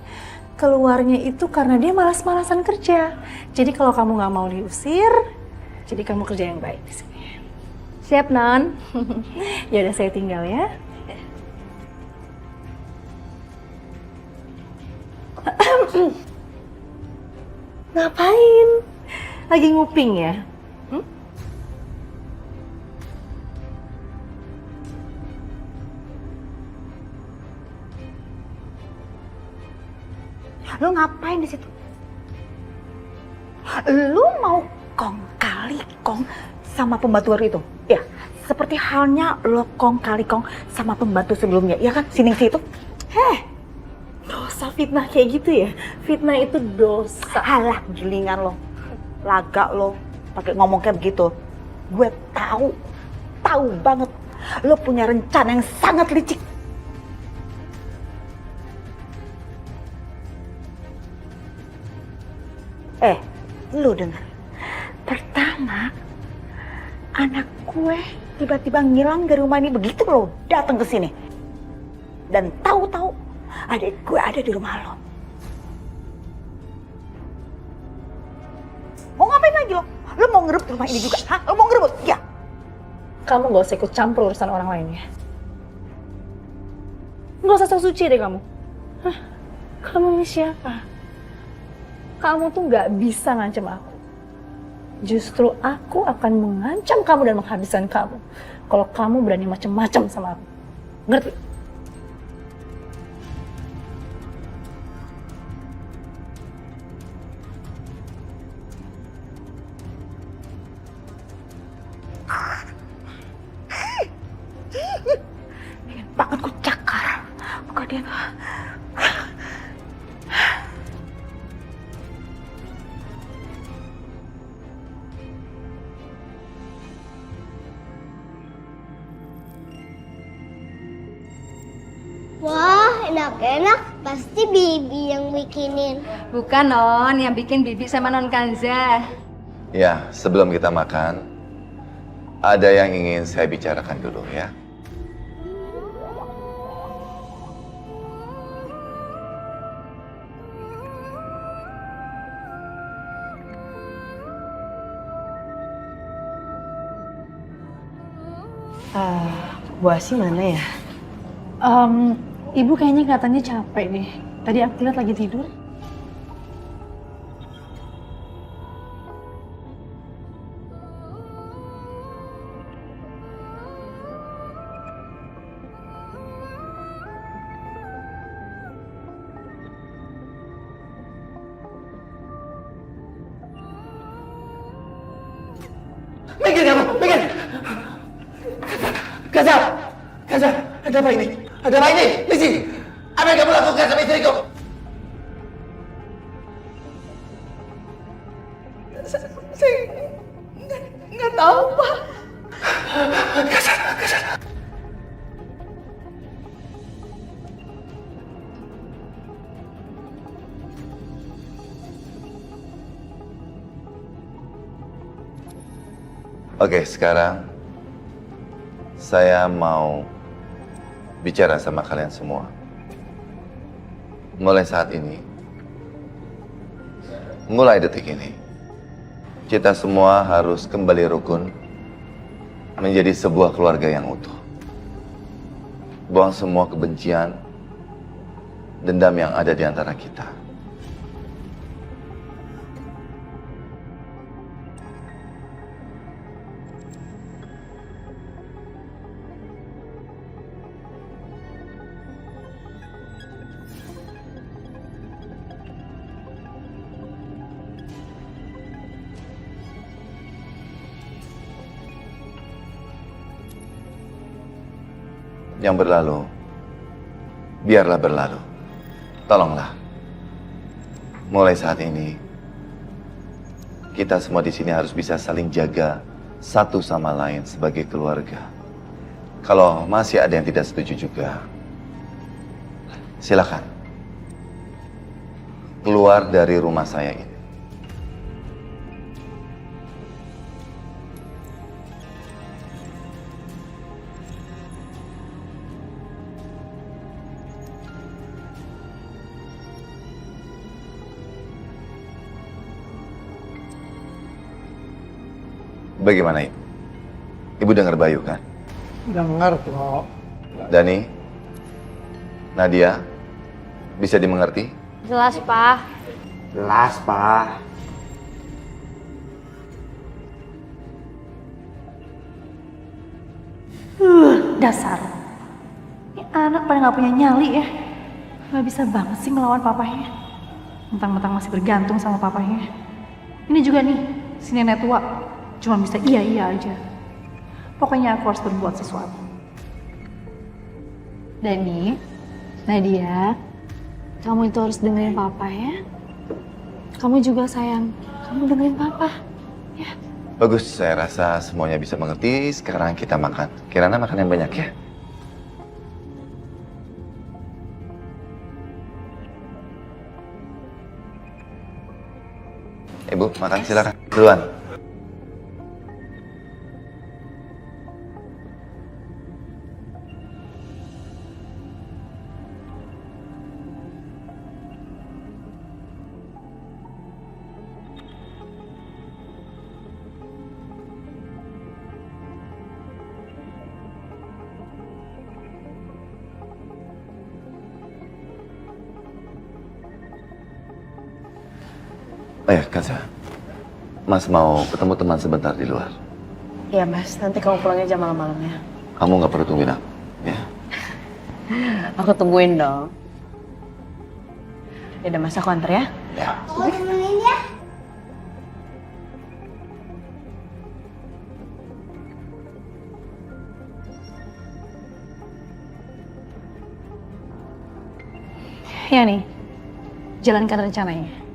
keluarnya itu karena dia malas-malasan kerja. Jadi kalau kamu nggak mau diusir, jadi kamu kerja yang baik di sini. Siap Non. Ya udah saya tinggal ya. Ngapain? Lagi nguping ya? Lo ngapain di situ? Lo mau kong kali kong sama pembantu baru itu? Ya, seperti halnya lo kong kali kong sama pembantu sebelumnya, ya kan? Si Ningsih itu? Dosa fitnah kayak gitu ya? Fitnah itu dosa. Halah, gilingan lo. Lagak lo pakai ngomong kayak begitu. Gue tahu banget. Lo punya rencana yang sangat licik. Lo dengar. Pertama, anak gue tiba-tiba ngilang dari rumah ini begitu lo datang ke sini. Dan tahu-tahu adik gue ada di rumah lo. Mau ngapain lagi lo? Lo mau ngerebut rumah ini juga? Hah? Lo mau ngerebut? Ya. Kamu gak usah ikut campur urusan orang lain ya. Gak usah sok suci deh kamu. Hah? Kamu ini siapa? Kamu tuh gak bisa ngancam aku. Justru aku akan mengancam kamu dan menghabiskan kamu kalau kamu berani macam-macam sama aku. Ngerti? Ingin banget ku cakar. Muka dia tuh. Wah, enak-enak. Pasti Bibi yang bikinin. Bukan Non, yang bikin Bibi sama Non Kanza. Ya, sebelum kita makan, ada yang ingin saya bicarakan dulu ya. Bu Asi mana ya? Ibu kayaknya kelihatannya capek deh. Tadi aku lihat lagi tidur. Minggir kamu, minggir! Gaza! Gaza, ada apa ini? Ada apa ini? Lizzie, apa yang kamu lakukan sama istriku? Saya nggak tahu, Pak. Gaza, Gaza. Oke, sekarang saya mau bicara sama kalian semua. Mulai saat ini, mulai detik ini, kita semua harus kembali rukun menjadi sebuah keluarga yang utuh. Buang semua kebencian, dendam yang ada di antara kita. Yang berlalu, biarlah berlalu. Tolonglah. Mulai saat ini, kita semua di sini harus bisa saling jaga satu sama lain sebagai keluarga. Kalau masih ada yang tidak setuju juga, silakan keluar dari rumah saya ini. Bagaimana Ibu? Ibu dengar Bayu kan? Dengar kok. Dani? Nadia? Bisa dimengerti? Jelas, Pak. Jelas, Pak. Dasar. Ini anak pada nggak punya nyali ya. Nggak bisa banget sih melawan papahnya. Mentang-mentang masih bergantung sama papahnya. Ini juga nih, si nenek tua. Cuma bisa iya-iya aja. Pokoknya aku harus berbuat sesuatu. Dani, Nadia, kamu itu harus dengerin papa ya. Kamu juga sayang, kamu dengerin papa. Ya. Bagus, saya rasa semuanya bisa mengerti. Sekarang kita makan. Kirana makan yang banyak ya. Ibu, makan silakan. Duluan. Oh ya, Kaza. Mas mau ketemu teman sebentar di luar. Iya, Mas. Nanti kamu pulangnya jam malam-malam ya. Kamu nggak perlu tungguin aku, ya? Aku tungguin dong. Ya udah, Mas. Aku antar ya. Ya. Aku temenin ya. Ya nih, jalankan rencananya.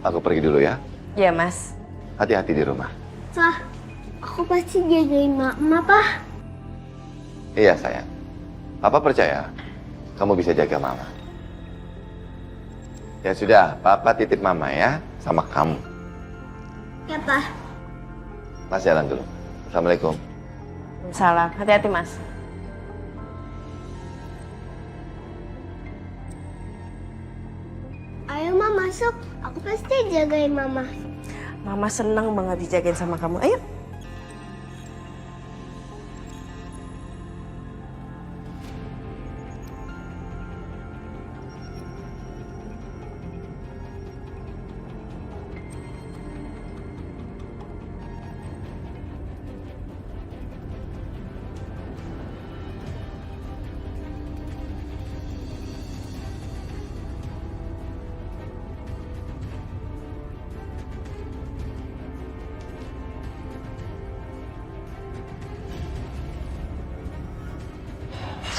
Aku pergi dulu ya. Iya, Mas. Hati-hati di rumah. Pak, aku pasti jagain mama, Pak. Iya, sayang. Papa percaya kamu bisa jaga mama. Ya sudah, Papa titip mama ya sama kamu. Ya, Pak. Mas jalan dulu. Assalamualaikum. Salam. Hati-hati, Mas. masuk, aku pasti jagain mama. Mama senang banget dijagain sama kamu. Ayo.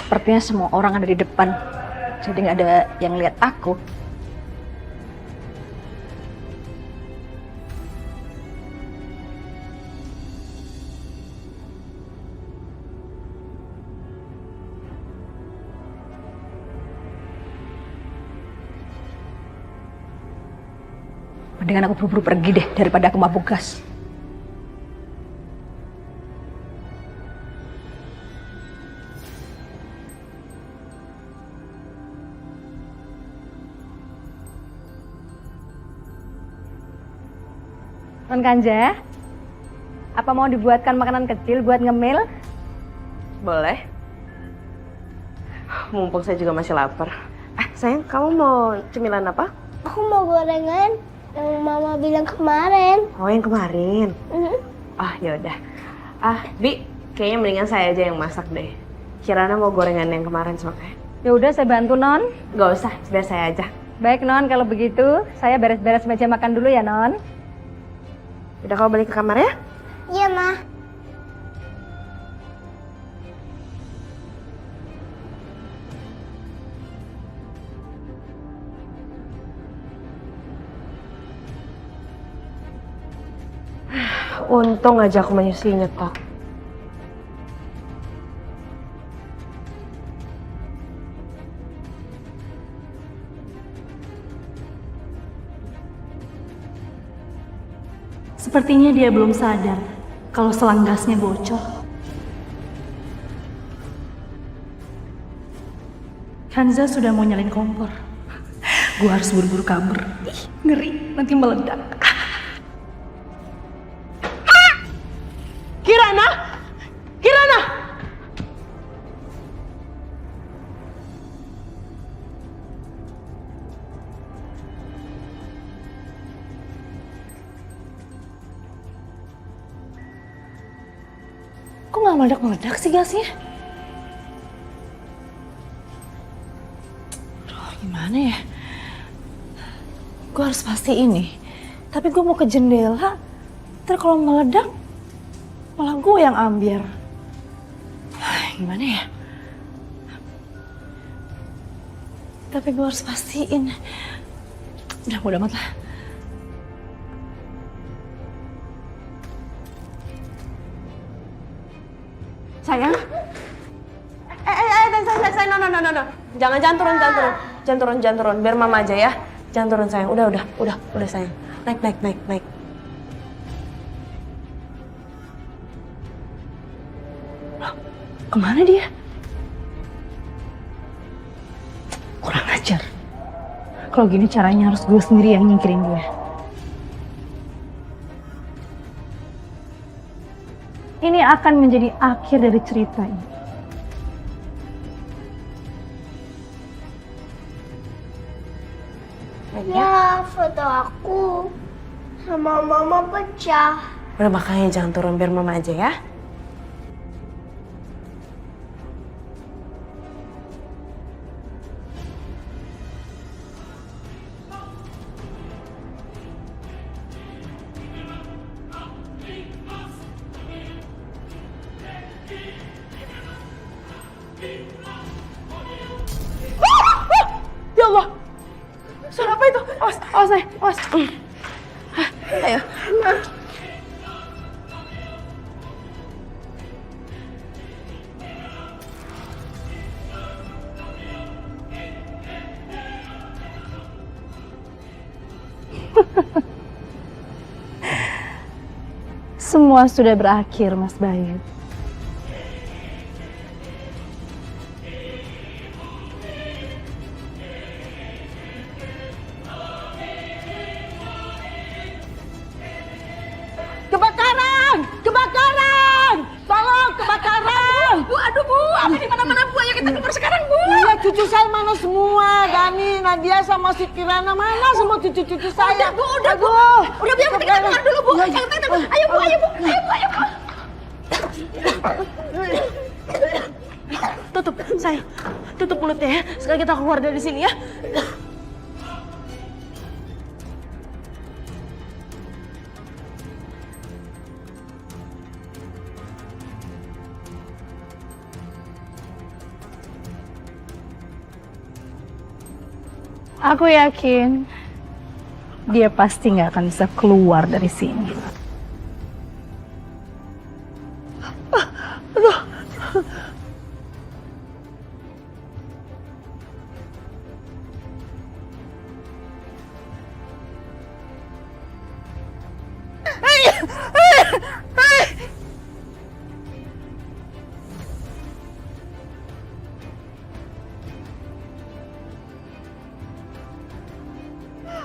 Sepertinya semua orang ada di depan, jadi nggak ada yang lihat aku. Mendingan aku buru-buru pergi deh daripada aku mabuk gas. Non Kanja, apa mau dibuatkan makanan kecil buat ngemil? Boleh. Mumpung saya juga masih lapar. Sayang, kamu mau cemilan apa? Aku mau gorengan yang mama bilang kemarin. Oh, yang kemarin. Ah, yaudah. Bi, kayaknya mendingan saya aja yang masak deh. Kirana mau gorengan yang kemarin soalnya. Ya udah, saya bantu Non. Gak usah, biar saya aja. Baik Non, kalau begitu saya beres-beres meja makan dulu ya Non. Udah, kau balik ke kamar ya? Iya, Ma. Untung aja aku menyusuinya toh. Sepertinya dia belum sadar kalau selang gasnya bocor. Kanza sudah mau nyalain kompor. Gue harus buru-buru kabur. Ih, ngeri, nanti meledak. Kirana! Kirana! Kok nggak meledak-meledak sih gasnya? Aduh, gimana ya? Gue harus pastiin nih. Tapi gue mau ke jendela. Ntar kalau meledak, malah gue yang ambiar. Gimana ya? Tapi gue harus pastiin. Udah, bodo amat lah. Sayang? Sayang, no. Jangan turun. Biar mama aja ya. Jangan turun sayang. Udah sayang. Naik. Kemana dia? Kurang ajar. Kalau gini caranya harus gue sendiri yang nyingkirin dia. Ini akan menjadi akhir dari cerita ini. Ya, foto aku sama mama pecah. Udah, makanya jangan turun, biar mama aja ya. Ya Allah, suara apa itu? Awas. Ayo. Semua sudah berakhir, Mas Bayu. Cucu saya mana semua? Dani, Nadia sama si Kirana mana semua cucu-cucu saya? Udah Bu. Udah biar kita keluar dulu Bu. Jangan takut. Ayo Bu. Tutup, sayang. Tutup mulutnya ya. Sekarang kita keluar dari sini ya. Aku yakin dia pasti nggak akan bisa keluar dari sini.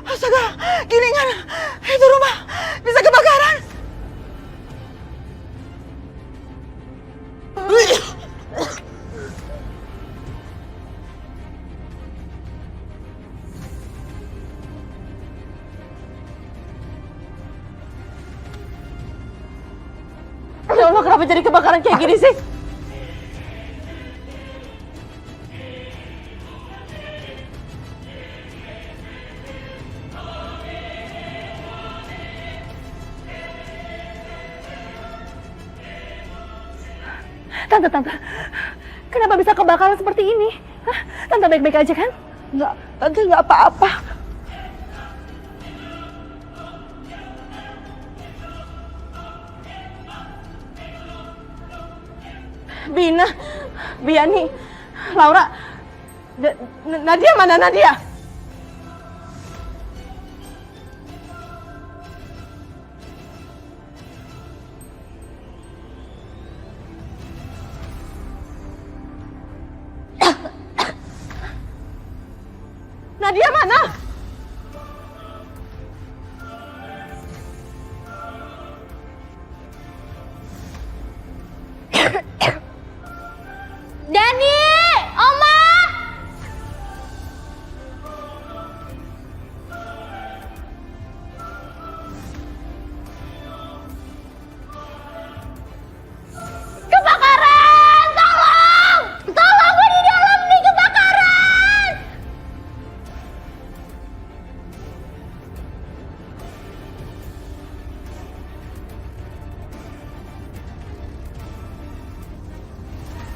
Astaga, gilingan. Itu rumah bisa kebakaran. Ya Allah, kenapa jadi kebakaran kayak gini sih? Tante, kenapa bisa kebakaran seperti ini? Hah? Tante baik-baik aja kan? Enggak, Tante enggak apa-apa. Bina, Biani, Laura, Nadia mana Nadia? Nadia mana? Dani, Oma. Kebakaran! Tolong! Tolong, gue di dalam nih, kebakaran!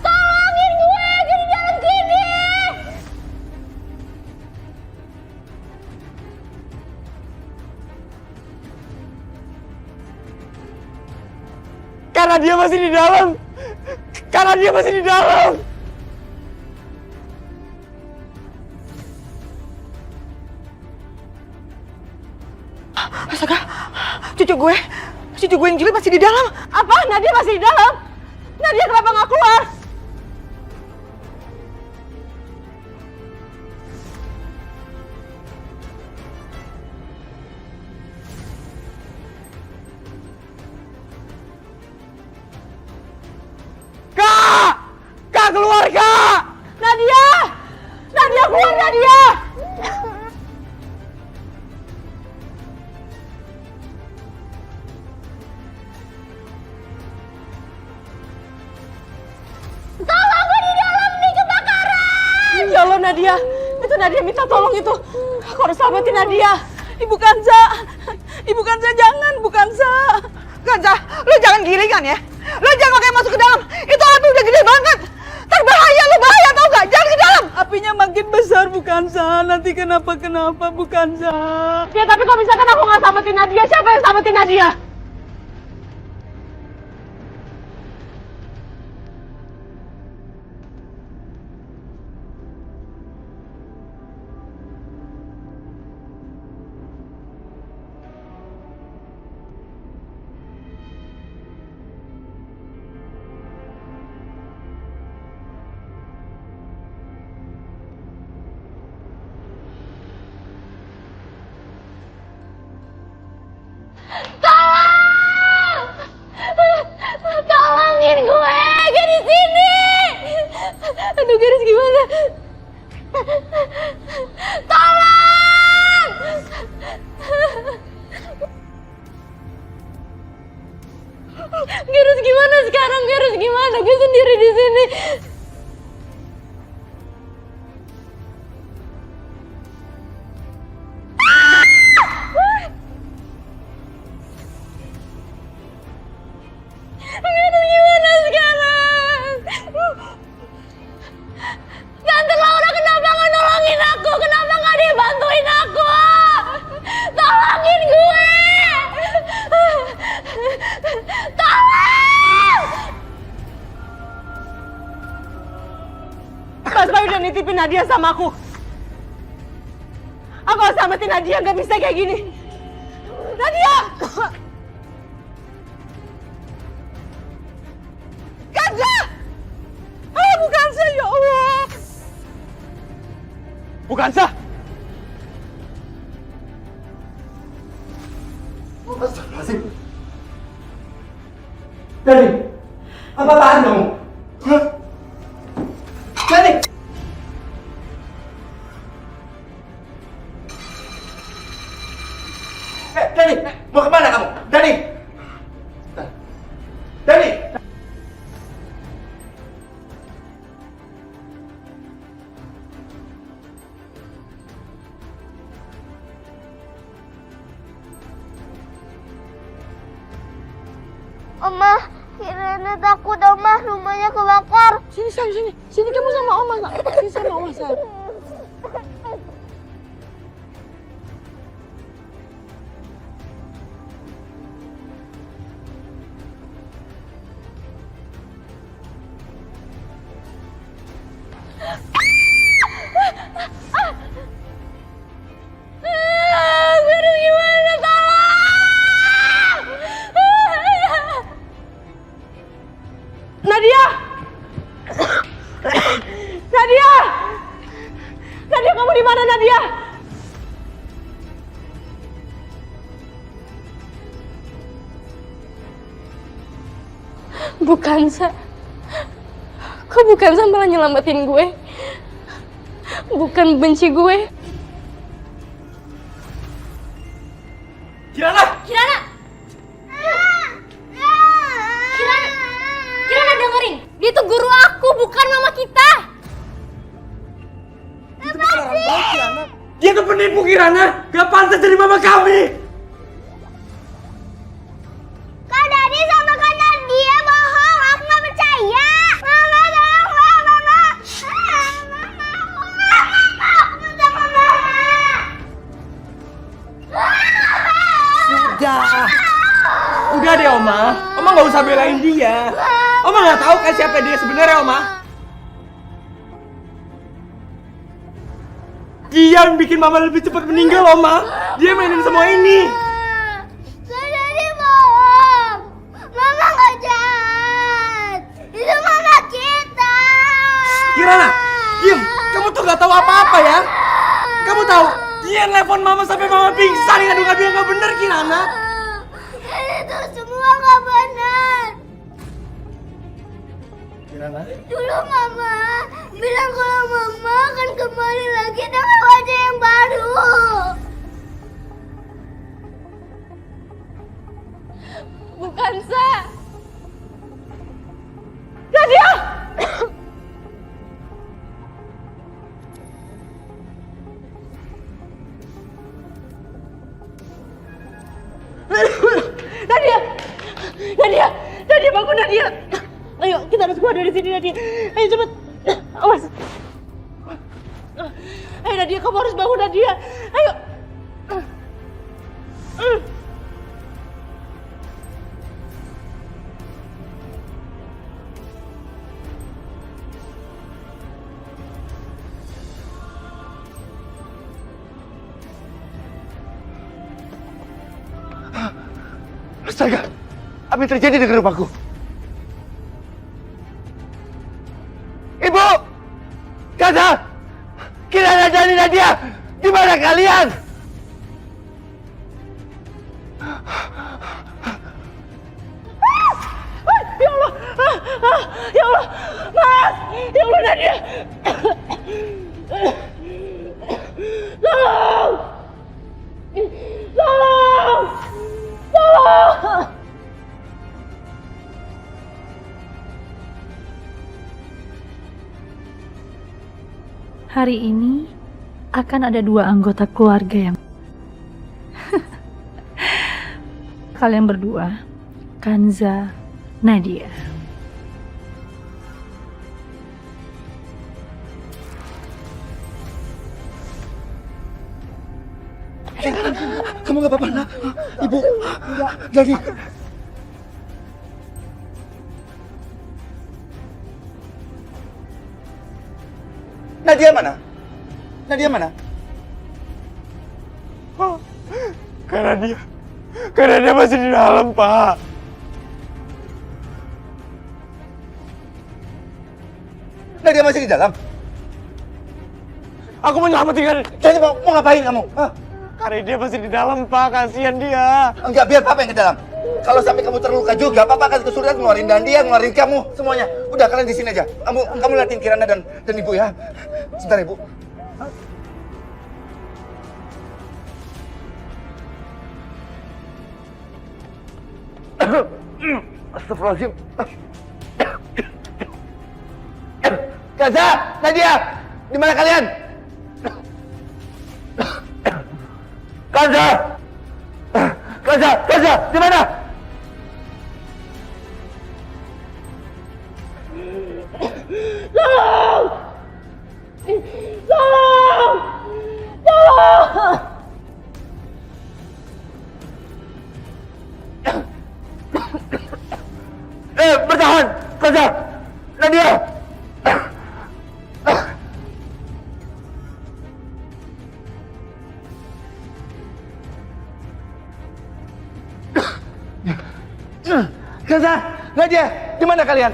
Tolongin gue di dalam gini! Karena dia masih di dalam. Karena dia masih di dalam. Astaga, cucu gue yang jilid masih di dalam. Apa? Nadia masih di dalam? Nadia kenapa nggak keluar? Kak! Kak keluar, Kak! Nadia! Nadia keluar, Nadia! Tolong, gue di dalam nih, kebakaran! Ya Allah Nadia, itu Nadia minta tolong itu. Aku harus selamatin Nadia. Ibu Kanza, Ibu Kanza jangan, Bu Kanza. Kanza, lu jangan gilingan ya. Lu jangan pakai masuk ke dalam. Itu api udah gede banget. Terbahaya, lu bahaya tau gak? Jangan ke dalam. Apinya makin besar Bu Kanza, nanti kenapa Bu Kanza. Ya tapi kalau misalkan aku nggak selamatin Nadia, siapa yang selamatin Nadia? Tolong! Nadia sama aku. Aku harus selamatin Nadia, nggak bisa kayak gini. Nadia! Kanza! Ah, bukan saya, ya Allah! Bukan sah. Astagfirullahaladzim. Dani, apa-apaan kamu? Hah? Dani! Dani, mau kemana kamu? Dani! Dani! Oma, Kirana takut Oma, rumahnya kebakar. Sini, sayang, sini. Sini kamu sama Oma, nak. Sini sama Oma, sayang. Guru gimana, tolong! Nadia! Nadia! Nadia, kamu di mana, Nadia? Bukan, Sa. Kok bukan Sa malah nyelamatin gue? Bukan benci gue. Kirana! Kirana! Kirana! Kirana dengerin! Dia tuh guru aku, bukan mama kita! Itu bukan orang baik, Kirana. Dia tuh penipu, Kirana. Gak pantas jadi mama kami. Kak Dadi sama Kak Nadia bohong, aku nggak percaya. Mama, tolong Mama. Aku minta ke Mama. Udah deh, Oma. Oma nggak usah belain dia. Oma nggak tahu kan siapa dia sebenarnya, Oma. Dia yang bikin Mama lebih cepat meninggal, Oma. Dia mainin semua ini. Kak Dadi bohong. Mama nggak jahat. Itu Mama kita. Kirana, diam. Kamu tuh nggak tahu apa-apa ya. Kamu tahu, dia nelfon Mama sampai Mama pingsan dengan adu yang nggak bener, Kirana. Itu semua nggak benar. Kirana? Dulu Mama bilang kalau Mama akan kembali lagi dengan wajah yang baru. Bukan, Sa. Nadia! Nadia! Nadia! Nadia, bangun Nadia! Ayo, kita harus keluar dari sini, Nadia. Ayo cepet. Awas. Ayo Nadia, kamu harus bangun, Nadia. Ayo. Astaga, apa yang terjadi dengan rumahku? Ibu! Kaza! Kirana, Dani, Nadia! Di mana kalian? Ya Allah! Ya Allah! Mas! Ya Allah, Nadia! Tolong! Tolong! Tolong! Hari ini akan ada 2 anggota keluarga yang kalian berdua, Kanza, Nadia. Kamu gak apa-apa, nak? Ibu, Dani. Nadia mana? Nadia mana? Pak, karena dia masih di dalam, Pak. Nadia masih di dalam? Aku mau nyelamatin. Jadi mau ngapain kamu? Hah? Karena dia masih di dalam, Pak. Kasihan dia. Enggak, biar papa yang ke dalam. Kalau sampai kamu terluka juga, papa akan kesulitan ngeluarin Dandia, ngeluarin kamu semuanya. Udah, kalian di sini aja. Kamu liatin Kirana dan ibu ya. Sebentar, ibu. Astagfirullahaladzim. Kaza, Nadia, di mana kalian? Kaza, di mana? Bertahan, Kaza, Nadia. Kaza, Nadia, di mana kalian?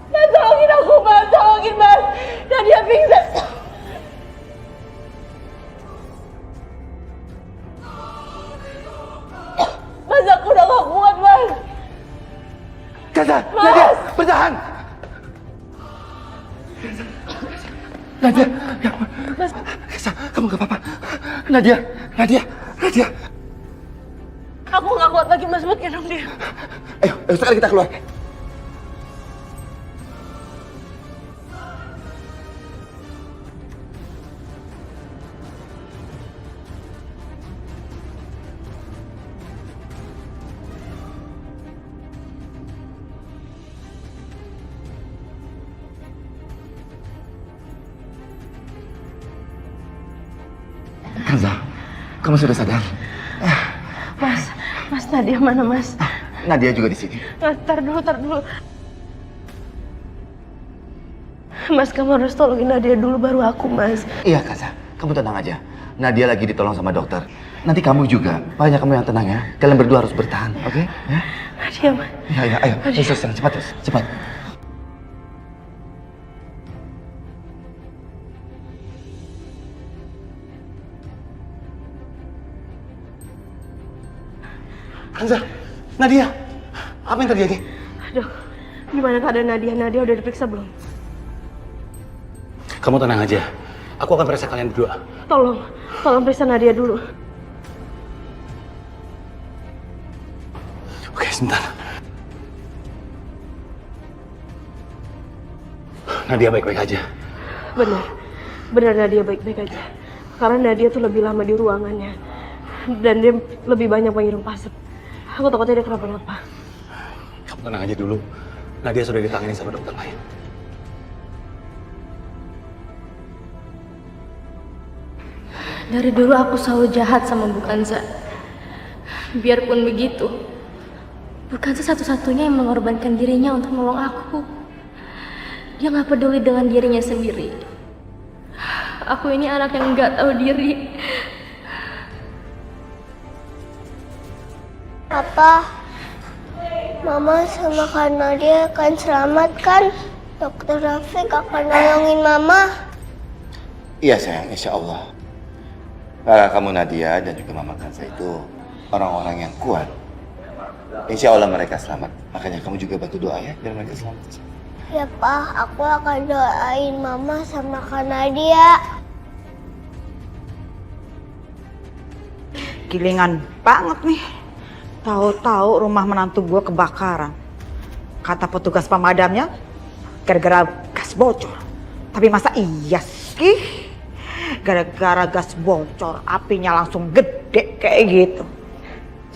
Mas, tolongin aku, Mas. Tolongin, Mas. Nadia pingsan. Mas, aku udah gak kuat, Mas. Kaza, Nadia, bertahan. Nadia, ya ampun. Mas. Kaza, kamu gak apa-apa. Nadia. Aku gak kuat lagi, Mas, buat gendong dia. Ayo, sekarang kita keluar. Kaza, kamu sudah sadar? Mas, Nadia mana, Mas? Nadia juga di sini. Mas, tar dulu. Mas, kamu harus tolongin Nadia dulu, baru aku, Mas. Iya, Kaza, kamu tenang aja. Nadia lagi ditolong sama dokter. Nanti kamu juga, banyak kamu yang tenang ya. Kalian berdua harus bertahan, oke? Ya? Nadia, Mas. Iya, ayo. Cepat. Kanza, Nadia, apa yang terjadi? Dok, gimana keadaan Nadia? Nadia udah diperiksa belum? Kamu tenang aja. Aku akan periksa kalian berdua. Tolong periksa Nadia dulu. Oke, sebentar. Nadia baik-baik aja. Benar Nadia baik-baik aja. Karena Nadia tuh lebih lama di ruangannya. Dan dia lebih banyak menghirup asap. Aku takutnya dia kenapa-napa. Kamu tenang aja dulu. Nadia sudah ditangani sama dokter lain. Dari dulu aku selalu jahat sama Bu Kanza. Biarpun begitu, Bu Kanza satu-satunya yang mengorbankan dirinya untuk menolong aku. Dia nggak peduli dengan dirinya sendiri. Aku ini anak yang nggak tahu diri. Papa, Mama sama Kak Nadia akan selamat kan? Dokter Rafiq akan nolongin Mama. Iya sayang, insya Allah. Para kamu Nadia dan juga Mama Kanza itu orang-orang yang kuat. Insya Allah mereka selamat. Makanya kamu juga bantu doa ya, biar mereka selamat. Ya Pak, aku akan doain Mama sama Kak Nadia. Gilingan banget nih. Tahu-tahu rumah menantu gue kebakaran. Kata petugas pemadamnya, gara-gara gas bocor. Tapi masa iya sih? Gara-gara gas bocor, apinya langsung gede kayak gitu.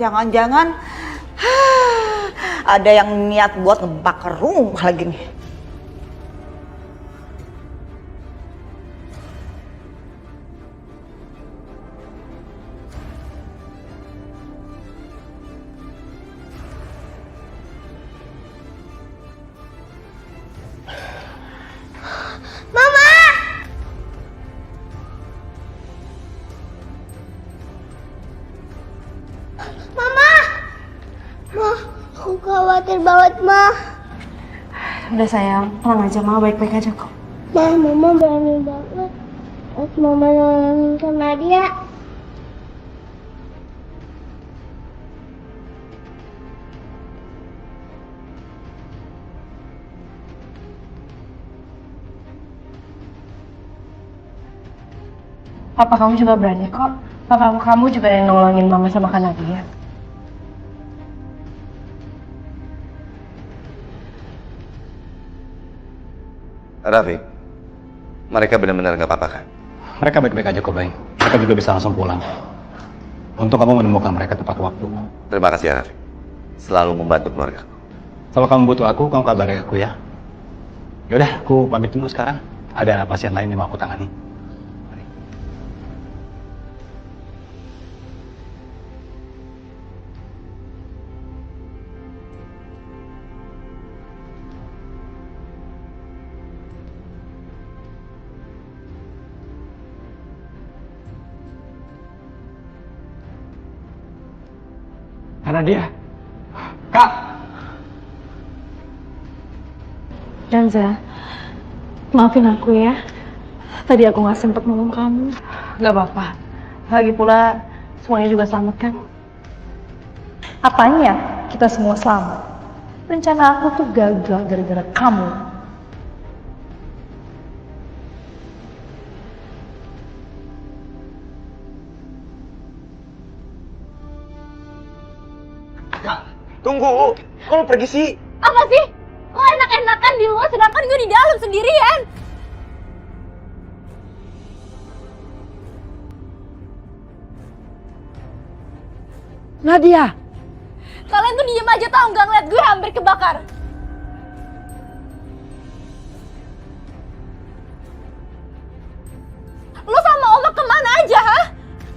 Jangan-jangan ada yang niat buat ngebakar rumah lagi nih. Aku khawatir banget, Ma. Udah sayang, tenang aja, Mama baik-baik aja kok. Ma, Mama berani banget. Pas Mama nolongin ke Nadia. Papa kamu juga berani kok. Papa kamu juga yang nolongin Mama sama Kak Nadia. Raffi, mereka benar-benar nggak apa-apa kan? Mereka baik-baik aja kok, Bay. Mereka juga bisa langsung pulang. Untuk kamu menemukan mereka tepat waktu. Terima kasih ya Raffi. Selalu membantu keluarga. Kalau kamu butuh aku, kamu kabari aku ya. Yaudah, aku pamit dulu sekarang. Ada pasien lain yang mau aku tangani. Karena dia, Kak. Danza, maafin aku ya. Tadi aku nggak sempet nolong kamu. Gak apa-apa. Lagi pula semuanya juga selamat kan? Apanya kita semua selamat? Rencana aku tuh gagal gara-gara kamu. Tunggu, kok lo pergi sih? Apa sih? Kok enak-enakan di luar sedangkan gue di dalam sendirian? Nadia, Kalian tuh diem aja tau nggak ngeliat gue hampir kebakar. Lu sama Oma kemana aja, ha?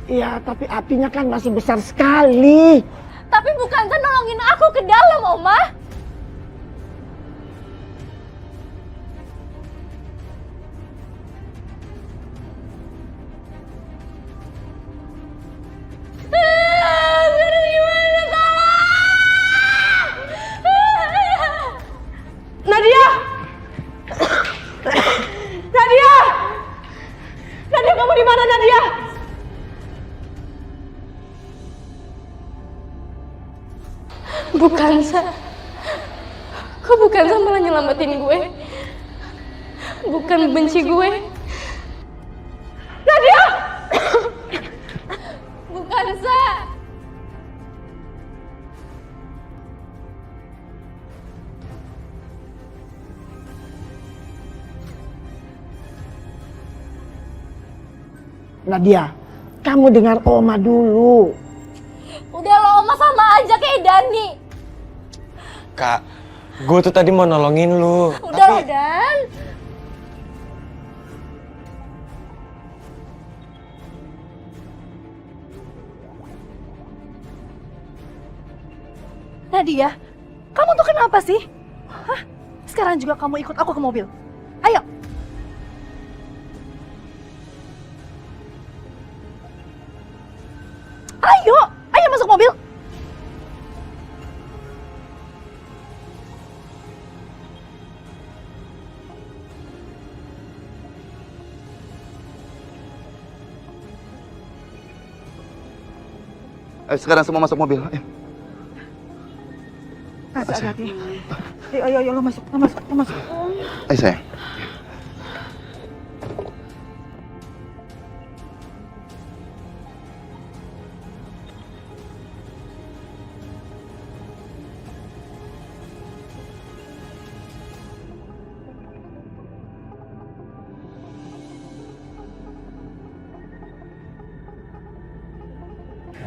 iya tapi apinya kan masih besar sekali. Tapi bukan kan nolongin aku ke dalam, Oma. Nadia! Nadia! Nadia, kamu di mana, Nadia? Bukan, Sa. Kok bukan Sa malah nyelamatin gue? Bukan benci gue? Nadia! Bukan, Sa. Nadia, kamu dengar Oma dulu. Udah lo Oma sama aja kayak Dani. Kak, gue tuh tadi mau nolongin lu. Udah lo Dan. Nadia, kamu tuh kenapa sih? Hah? Sekarang juga kamu ikut aku ke mobil. Ayo. Ayo, ayo masuk mobil. Ayo sekarang semua masuk mobil. Ayo. Hati-hati. Ayo, lo masuk. Ayo sayang.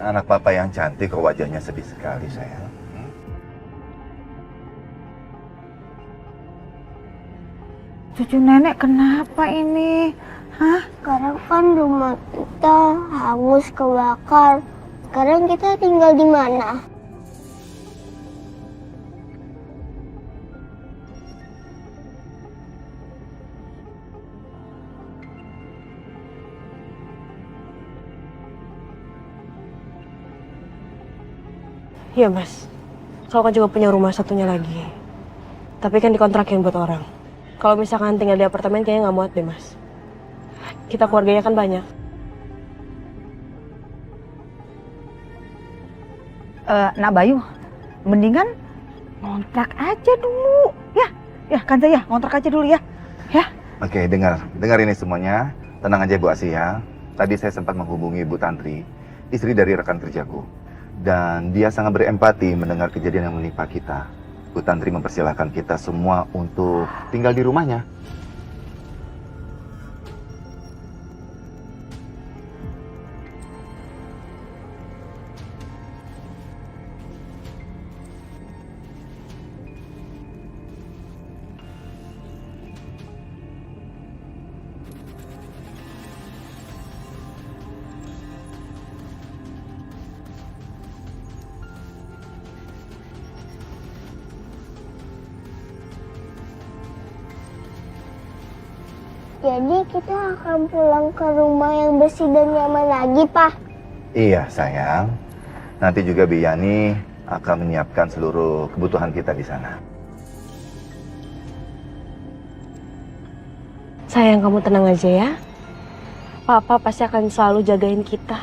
Anak papa yang cantik kok wajahnya sedih sekali sayang. Cucu nenek kenapa ini? Hah? Sekarang kan rumah kita hangus kebakar. Sekarang kita tinggal di mana? Iya, Mas. Kau kan juga punya rumah satunya lagi. Tapi kan dikontrakin buat orang. Kalau misalkan tinggal di apartemen kayaknya nggak muat deh, Mas. Kita keluarganya kan banyak. Nak Bayu, mendingan ngontrak aja dulu. Ya Kanza ya, ngontrak aja dulu ya. Ya. Oke, dengar ini semuanya. Tenang aja Bu Asih ya. Tadi saya sempat menghubungi Bu Tantri, istri dari rekan kerjaku. Dan dia sangat berempati mendengar kejadian yang menimpa kita. Bu Tantri mempersilahkan kita semua untuk tinggal di rumahnya. Jadi kita akan pulang ke rumah yang bersih dan nyaman lagi, Pak. Iya sayang. Nanti juga Biyani akan menyiapkan seluruh kebutuhan kita di sana. Sayang, kamu tenang aja ya. Papa pasti akan selalu jagain kita.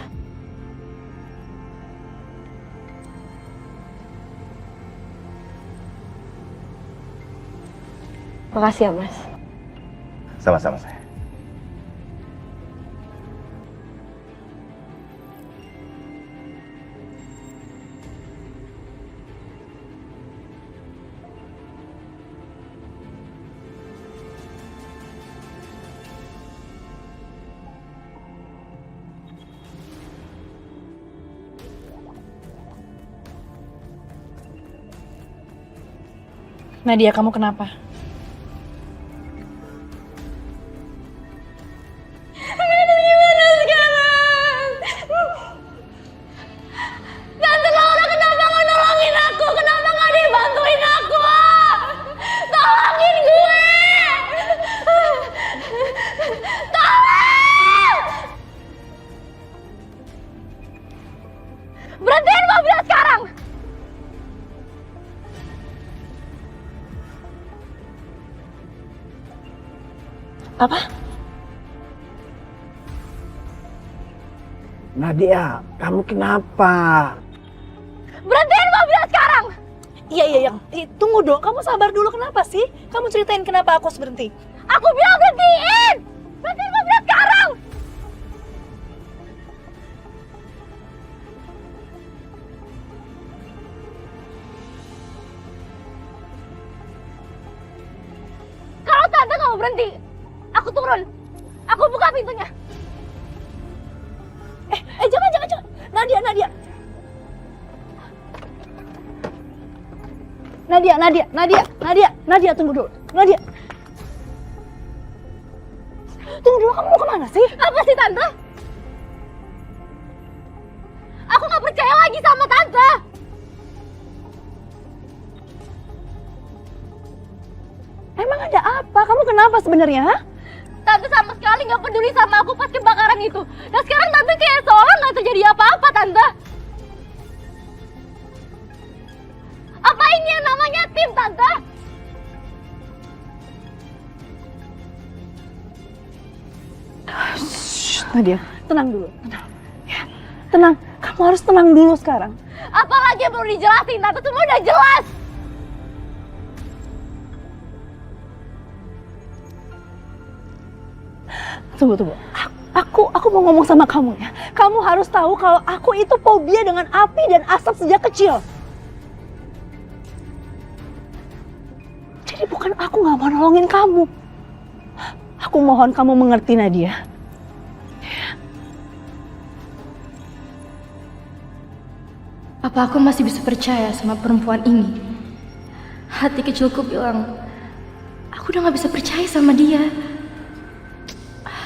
Makasih ya, Mas. Sama-sama saya. Nadia, kamu kenapa? Berhentiin mobilnya sekarang! Apa? Nadia, kamu kenapa? Berhentiin mobilnya sekarang! Iya. Tunggu dong, kamu sabar dulu. Kenapa sih? Kamu ceritain kenapa aku harus berhenti. Aku bilang berhentiin! Berhentiin mobilnya sekarang! Kalau tante nggak mau berhenti, aku turun. Aku buka pintunya. Jangan. Nadia, tunggu dulu. Nadia. Tunggu dulu, kamu mau kemana sih? Apa sih tante? Aku nggak percaya lagi sama tante. Emang ada apa? Kamu kenapa sebenarnya? Ha? Tante sama sekali nggak peduli sama aku pas kebakaran itu. Dan sekarang tante kayak seolah nggak terjadi apa-apa, tante. Apa ini yang namanya tim, tante? Nadia, tenang dulu. Tenang. Kamu harus tenang dulu sekarang. Apalagi yang perlu dijelasin, tante, semua udah jelas. Tunggu. Aku mau ngomong sama kamu ya. Kamu harus tahu kalau aku itu fobia dengan api dan asap sejak kecil. Jadi bukan aku nggak mau nolongin kamu. Aku mohon kamu mengerti, Nadia. Apa aku masih bisa percaya sama perempuan ini? Hati kecilku bilang, aku udah gak bisa percaya sama dia.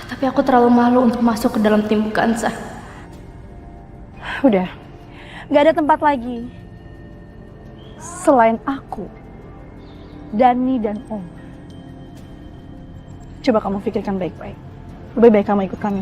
Tapi aku terlalu malu untuk masuk ke dalam tim Kansa. Udah, gak ada tempat lagi selain aku, Dani dan Om. Coba kamu pikirkan baik-baik. Lebih baik kamu ikut kami.